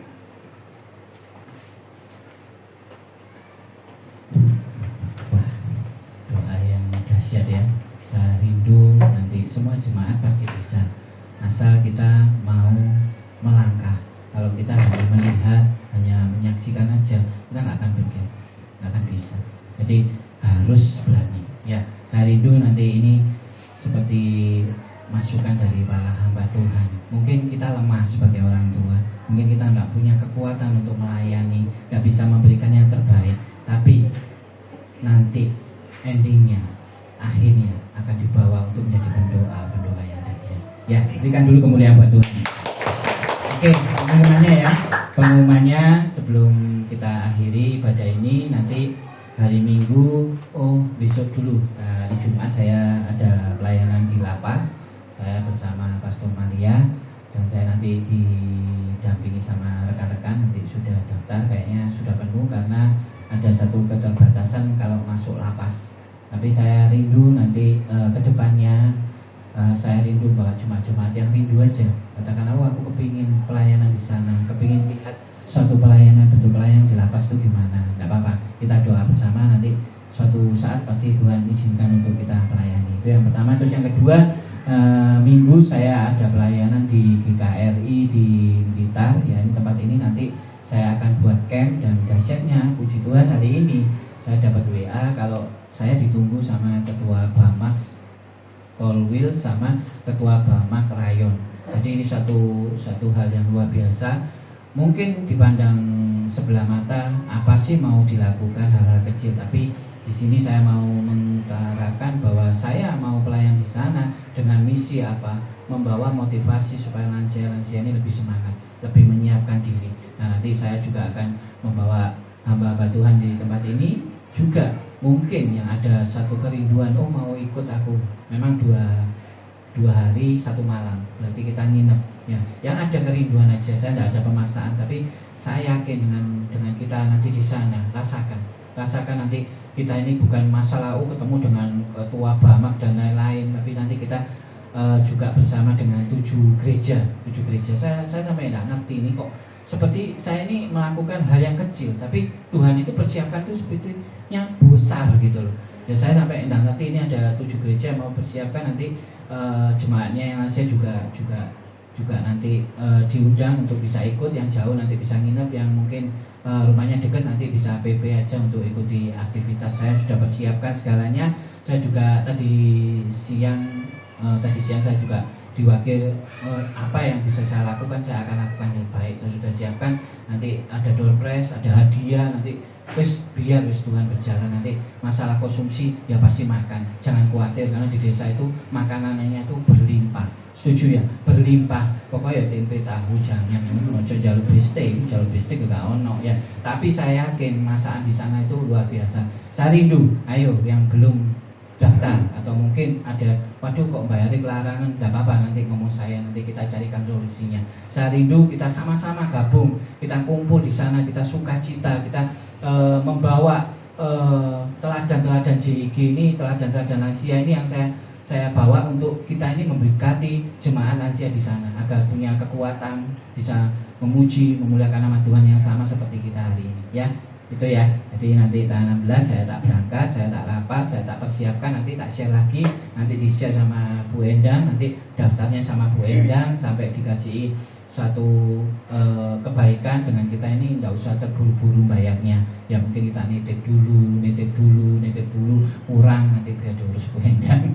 Wah, doa yang dahsyat ya. Saya rindu nanti semua jemaat pasti bisa, asal kita mau melangkah. Kalau kita hanya melihat, hanya menyaksikan aja, kita nggak akan bisa. Jadi harus berani. Ya, saya rindu nanti ini seperti masukan dari para hamba Tuhan. Mungkin kita lemah sebagai orang tua, mungkin kita nggak punya kekuatan untuk melayani, nggak bisa memberikan yang terbaik. Tapi nanti endingnya, akhirnya akan dibawa untuk menjadi pendoa yang dahsyat. Ya, berikan dulu kemuliaan buat Tuhan. Oke, pengumumannya ya. Pengumumannya sebelum kita akhiri ibadah ini, nanti hari Minggu, besok dulu, hari Jumat saya ada pelayanan di lapas. Saya bersama Pastor Maria, dan saya nanti didampingi sama rekan-rekan. Nanti sudah daftar, kayaknya sudah penuh karena ada satu keterbatasan kalau masuk lapas. Tapi saya rindu nanti ke depannya, saya rindu bahwa Jumat-Jumat yang rindu aja. Katakan aku kepingin pelayanan di sana, kepingin lihat suatu pelayanan, bentuk pelayanan di lapas itu gimana. Nggak apa-apa, kita doa bersama, nanti suatu saat pasti Tuhan izinkan untuk kita melayani. Itu yang pertama. Terus yang kedua, Minggu saya ada pelayanan di GKRI di Blitar ya. Ini tempat ini nanti saya akan buat camp, dan dahsyatnya puji Tuhan hari ini saya dapat WA kalau saya ditunggu sama ketua Bamax Polwil sama ketua Bamak Rayon. Jadi ini satu hal yang luar biasa. Mungkin dipandang sebelah mata, apa sih mau dilakukan hal-hal kecil, tapi di sini saya mau mengutarakan bahwa saya mau pelayan di sana dengan misi apa? Membawa motivasi supaya lansia-lansia ini lebih semangat, lebih menyiapkan diri. Nah, nanti saya juga akan membawa hamba-hamba Tuhan di tempat ini juga. Mungkin yang ada satu kerinduan, mau ikut aku. Memang dua hari satu malam, berarti kita nginep ya. Yang ada kerinduan aja, saya tidak ada pemaksaan, tapi saya yakin dengan kita nanti di sana rasakan nanti kita ini bukan masalah ketemu dengan ketua Bamak dan lain-lain, tapi nanti kita juga bersama dengan 7 gereja. Saya sampai tidak ngerti ini kok seperti saya ini melakukan hal yang kecil, tapi Tuhan itu persiapkan itu seperti yang besar gitu loh. Ya saya sampai tidak ngerti, ini ada 7 gereja mau persiapkan nanti jemaatnya yang lansia juga nanti diundang untuk bisa ikut, yang jauh nanti bisa nginep, yang mungkin rumahnya dekat nanti bisa PP aja untuk ikuti aktivitas. Saya sudah persiapkan segalanya. Saya juga tadi siang saya juga diwakil apa yang bisa saya lakukan, saya akan lakukan yang baik. Saya sudah siapkan, nanti ada door prize, ada hadiah, nanti biar Tuhan berjalan. Nanti masalah konsumsi ya pasti makan, jangan khawatir karena di desa itu makanannya itu berlimpah. Setuju ya, berlimpah. Pokoknya tempe tahu jangan ojo jalur bestek gak ono ya. Tapi saya yakin masakan di sana itu luar biasa. Saya rindu, ayo yang belum daftar atau mungkin ada waduh kok bayarin larangan, tidak apa-apa, nanti ngomong saya, nanti kita carikan solusinya. Saya rindu kita sama-sama gabung, kita kumpul di sana, kita sukacita, kita membawa teladan-teladan JIG ini, teladan-teladan lansia ini yang saya bawa untuk kita ini memberkati jemaat lansia di sana agar punya kekuatan, bisa memuji, memuliakan nama Tuhan yang sama seperti kita hari ini ya. Itu ya, jadi nanti tanggal 16 saya tak berangkat, saya tak rapat, saya tak persiapkan, nanti tak share lagi, nanti di share sama Bu Endang, nanti daftarnya sama Bu Endang sampai dikasih suatu kebaikan dengan kita ini, tidak usah terburu-buru bayarnya ya. Mungkin kita nitip dulu kurang, nanti biar diurus Bu Endang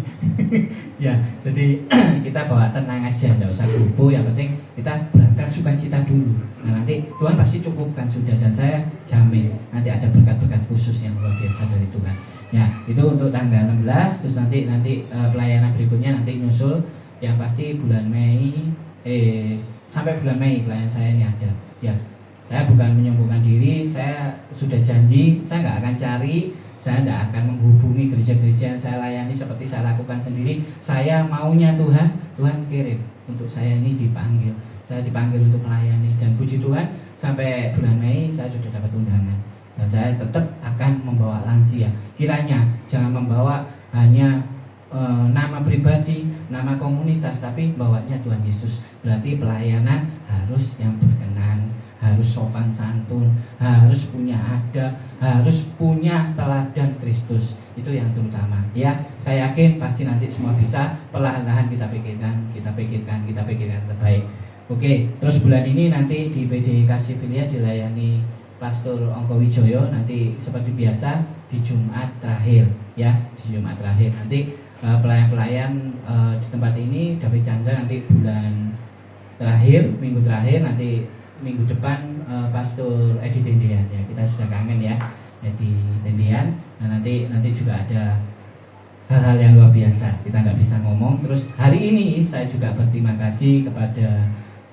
ya. Jadi kita bawa tenang aja, tidak usah buru, yang penting kita berangkat sukacita dulu. Nah nanti Tuhan pasti cukupkan sudah, dan saya jamin nanti ada berkat-berkat khusus yang luar biasa dari Tuhan ya. Itu untuk tanggal 16. Terus nanti pelayanan berikutnya nanti nyusul, yang pasti bulan Mei sampai bulan Mei pelayan saya ini ada ya. Saya bukan menyombongkan diri, saya sudah janji saya nggak akan cari, saya tidak akan menghubungi gereja-gereja yang saya layani seperti saya lakukan sendiri. Saya maunya Tuhan kirim untuk saya ini dipanggil. Saya dipanggil untuk melayani, dan puji Tuhan sampai bulan Mei saya sudah dapat undangan, dan saya tetap akan membawa lansia. Kiranya jangan membawa hanya nama pribadi, nama komunitas, tapi bawanya Tuhan Yesus. Berarti pelayanan harus yang berkenan, harus sopan santun, harus punya adab, harus punya teladan Kristus. Itu yang terutama ya. Saya yakin pasti nanti semua bisa. Perlahan-lahan kita pikirkan terbaik. Oke, terus bulan ini nanti di PD Kasih Pilihan dilayani Pastor Ongko Wijoyo, nanti seperti biasa di Jumat terakhir ya. Di Jumat terakhir nanti pelayan-pelayan di tempat ini David Chandra nanti bulan terakhir, minggu terakhir, nanti minggu depan Pastor Edi Tendian ya. Kita sudah kangen ya Edi Tendian. Nah nanti juga ada hal-hal yang luar biasa, kita nggak bisa ngomong. Terus hari ini saya juga berterima kasih kepada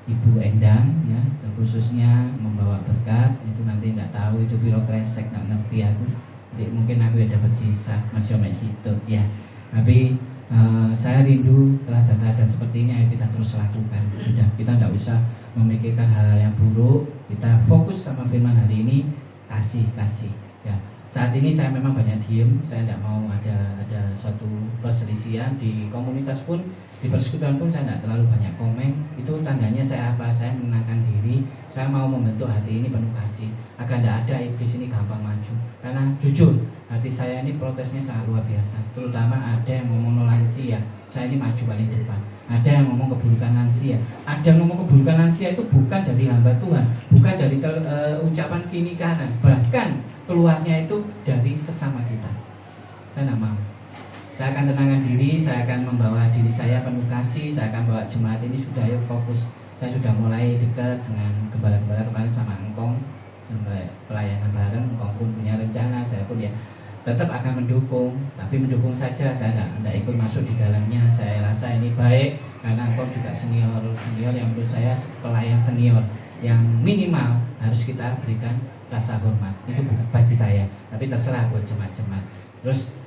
Ibu Endang ya, khususnya membawa berkat itu nanti nggak tahu itu biro kresek nggak ngerti aku. Jadi mungkin aku ya dapat sisa masih situ ya. Tapi saya rindu teladan-teladan seperti ini, ayo kita terus lakukan. Sudah, kita tidak usah memikirkan hal-hal yang buruk. Kita fokus sama firman hari ini, kasih ya. Saat ini saya memang banyak diem, saya tidak mau ada suatu perselisihan di komunitas pun, di persekutuan pun saya tidak terlalu banyak komen. Itu tandanya saya apa? Saya menenangkan diri, saya mau membentuk hati ini penuh kasih agar tidak ada iblis ini gampang maju. Karena jujur, hati saya ini protesnya sangat luar biasa. Terutama ada yang ngomong lansia, saya ini maju paling depan. Ada yang ngomong keburukan lansia, ada yang ngomong keburukan lansia itu bukan dari hamba Tuhan, bukan dari ucapan kini kanan, bahkan keluarnya itu dari sesama kita. Saya tidak mau. Saya akan tenangkan diri, saya akan membawa diri saya penuh kasih, saya akan bawa jemaat ini sudah yuk fokus. Saya sudah mulai dekat dengan gembala-gembala kemarin sama engkong, sampai pelayanan bareng, engkong pun punya rencana, saya pun ya tetap akan mendukung, tapi mendukung saja, saya tidak ikut masuk di dalamnya. Saya rasa ini baik karena engkong juga senior yang menurut saya pelayan senior yang minimal harus kita berikan rasa hormat. Itu bukan bagi saya, tapi terserah buat jemaat-jemaat. Terus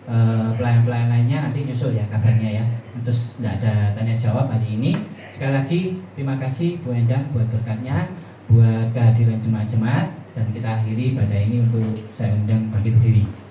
pelayan-pelayan lainnya nanti nyusul ya kabarnya ya. Terus tidak ada tanya jawab hari ini. Sekali lagi terima kasih Bu Endang buat berkatnya, buat kehadiran jemaat-jemaat, dan kita akhiri pada ini untuk saya undang bagi berdiri.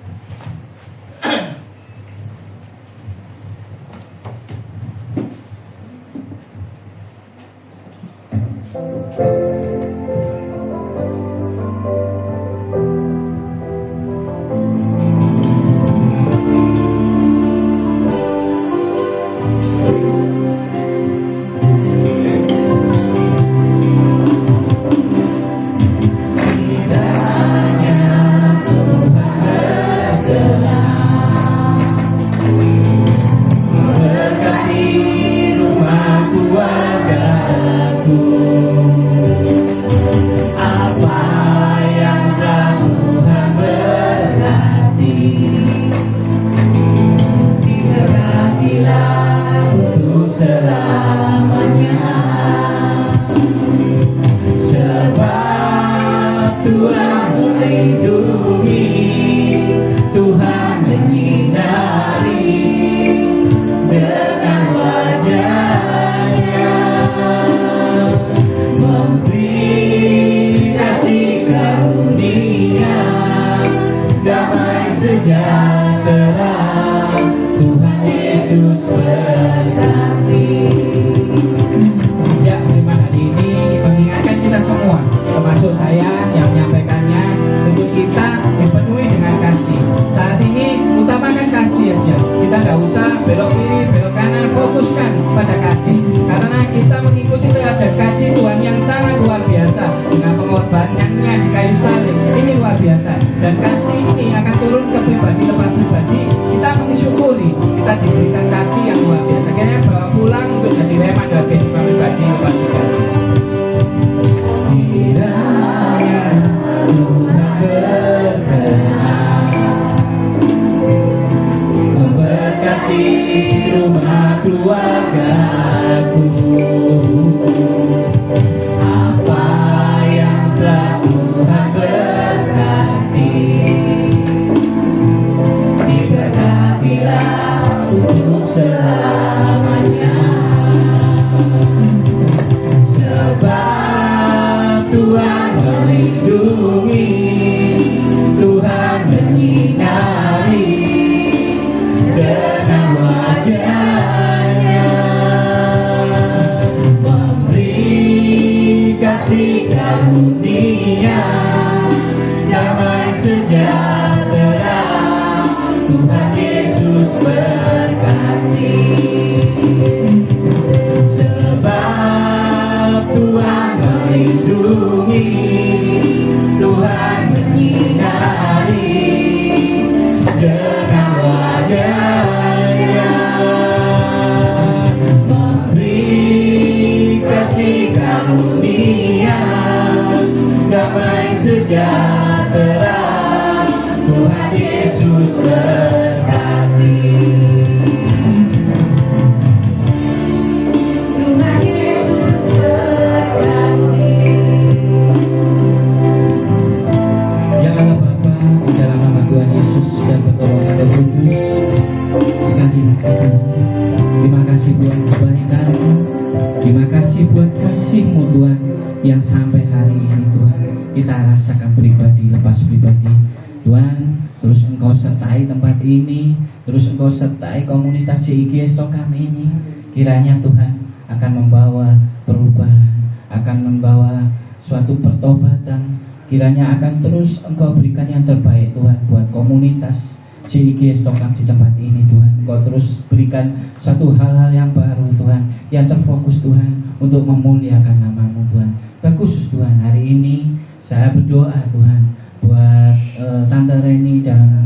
Tuhan sampai hari ini Tuhan kita rasakan pribadi lepas pribadi Tuhan. Terus Engkau sertai tempat ini, terus Engkau sertai komunitas JIG Stokam ini. Kiranya Tuhan akan membawa perubahan, akan membawa suatu pertobatan. Kiranya akan terus Engkau berikan yang terbaik Tuhan buat komunitas JIG Stokam di tempat ini Tuhan. Engkau terus berikan satu hal-hal yang baru Tuhan, yang terfokus Tuhan untuk memuliakan nama-Mu Tuhan. Terkhusus Tuhan hari ini saya berdoa Tuhan buat Tante Reni dan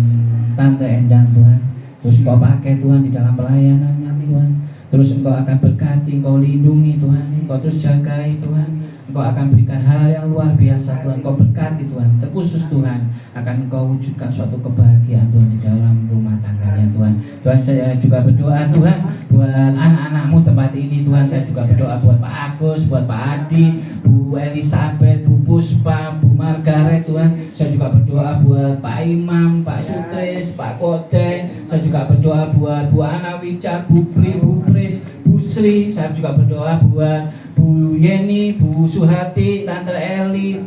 Tante Endang Tuhan. Terus Engkau pakai Tuhan di dalam pelayanannya Tuhan. Terus Engkau akan berkati, Engkau lindungi Tuhan, Engkau terus jagai Tuhan. Engkau akan berikan hal yang luar biasa Tuhan. Engkau berkati Tuhan. Terkhusus Tuhan akan Engkau wujudkan suatu kebahagiaan Tuhan di dalam rumah tangganya Tuhan. Tuhan saya juga berdoa Tuhan buat anak-anak-Mu tempat ini Tuhan. Saya juga berdoa buat Pak Agus, buat Pak Adi, Bu Elizabeth, Bu Puspa, Bu Margaret Tuhan. Saya juga berdoa buat Pak Imam, Pak Sutris, Pak Kote. Saya juga berdoa buat Bu Ana Wicar, Bu Pri, Bu Pris, Bu Sri. Saya juga berdoa buat Bu Yeni, Bu Suhati, Tante Eli,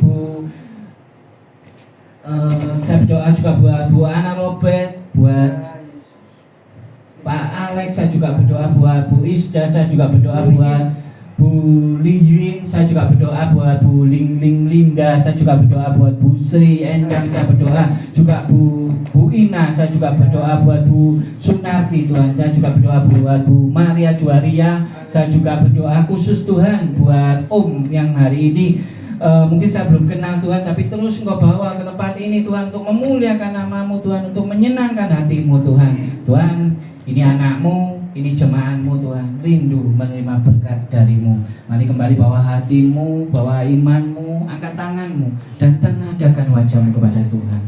saya berdoa juga buat Bu Ana Robert, buat Pak Alex. Saya juga berdoa buat Bu Isda. Saya juga berdoa buat Bu Liying. Saya juga berdoa buat Bu Ling Linda. Saya juga berdoa buat Bu Sri Endang. Saya berdoa juga Bu Ina. Saya juga berdoa buat Bu Sunarti Tuhan. Saya juga berdoa buat Bu Maria Juaria. Saya juga berdoa khusus Tuhan buat Om yang hari ini mungkin saya belum kenal Tuhan, tapi terus Engkau bawa ke tempat ini Tuhan untuk memuliakan nama-Mu Tuhan, untuk menyenangkan hati-Mu Tuhan. Tuhan, ini anak-Mu, ini jemaat-Mu Tuhan, rindu menerima berkat dari-Mu. Mari kembali bawa hati-Mu, bawa iman-Mu, angkat tangan-Mu, dan tenadakan wajah-Mu kepada Tuhan.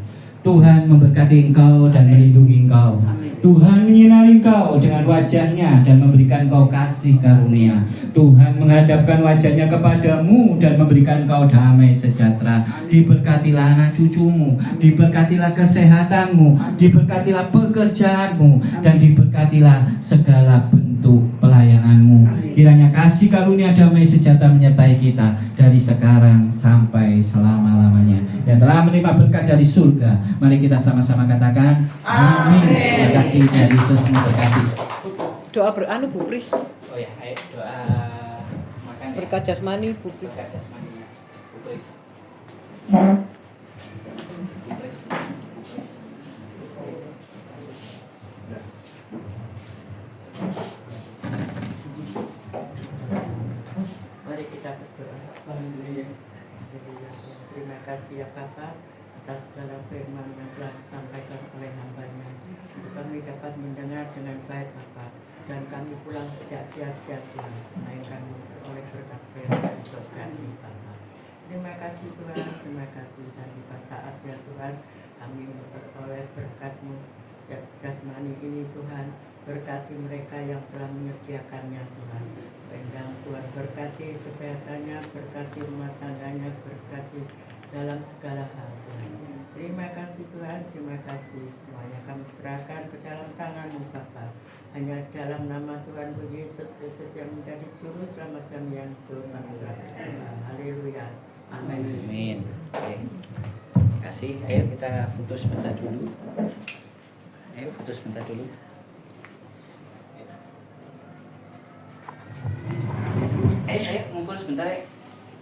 Tuhan memberkati engkau dan melindungi engkau. Tuhan menyinari engkau dengan wajahnya dan memberikan engkau kasih karunia. Tuhan menghadapkan wajahnya kepadamu dan memberikan engkau damai sejahtera. Diberkatilah anak cucumu, diberkatilah kesehatanmu, diberkatilah pekerjaanmu, dan diberkatilah segala bentuk pelayananmu. Kiranya kasih karunia damai sejahtera menyertai kita dari sekarang sampai selama-lamanya. Dan telah menerima berkat dari surga, mari kita sama-sama katakan amin. Terima kasih Tuhan Yesus memberkati. Doa Bu Pris. Oh ya, ayo doa makan ya. Berkat jasmani Bu Pris. Berkat jasmani Bu Pris. Bu Pris. Mari kita berdoa. Terima kasih ya Bapa atas segala firman yang telah disampaikan oleh hamba-Nya. Untuk kami dapat mendengar dengan baik Bapa, dan kami pulang tidak sia-sia Tuhan, melainkan oleh berkat firman dari surga ini Bapa. Terima kasih Tuhan, terima kasih, dan di saat ya Tuhan kami memperoleh berkat-Mu jasmani ini Tuhan. Berkati mereka yang telah menyediakannya Tuhan. Pendang Tuhan, berkati kesehatannya, berkati rumah tangganya, berkati dalam segala hal Tuhan. Terima kasih Tuhan, terima kasih. Semuanya kami serahkan ke dalam tangan-Mu Bapa. Hanya dalam nama Tuhan Yesus Kristus yang menjadi juru selamat kami yang hidup, kami berdoa. Haleluya. Amin. Amin. Oke. Terima kasih. Ayo kita foto sebentar dulu. Ayo foto sebentar dulu. Ayo ngumpul sebentar ya.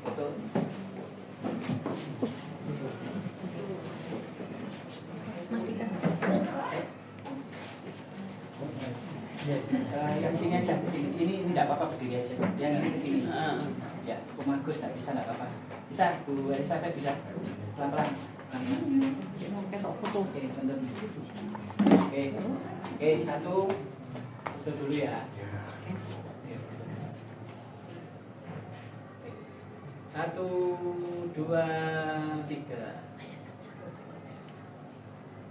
Foto. Yang sini aja, kesini. Ini tidak apa-apa, berdiri aja. Yang ini kesini. Ya, Bu Magus tidak bisa, tidak apa-apa. Bisa, Bu Elizabeth bisa. Pelan-pelan. Oke, foto. Oke, bentar. Oke, satu. Foto dulu ya. Satu, dua, tiga.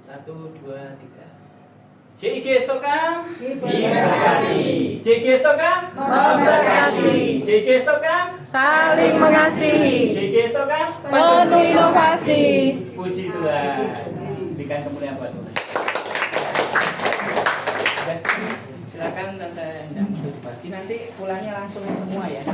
Satu, dua, tiga. JIG Stokam diberkati. JIG Stokam Memberkati. JIG Stokam Saling mengasihi. JIG Stokam Penuh inovasi. Puji Tuhan. Berikan kemuliaan buat Tuhan. Silakan Tante Endang untuk dibagi. Nanti pulangnya langsung semua ya.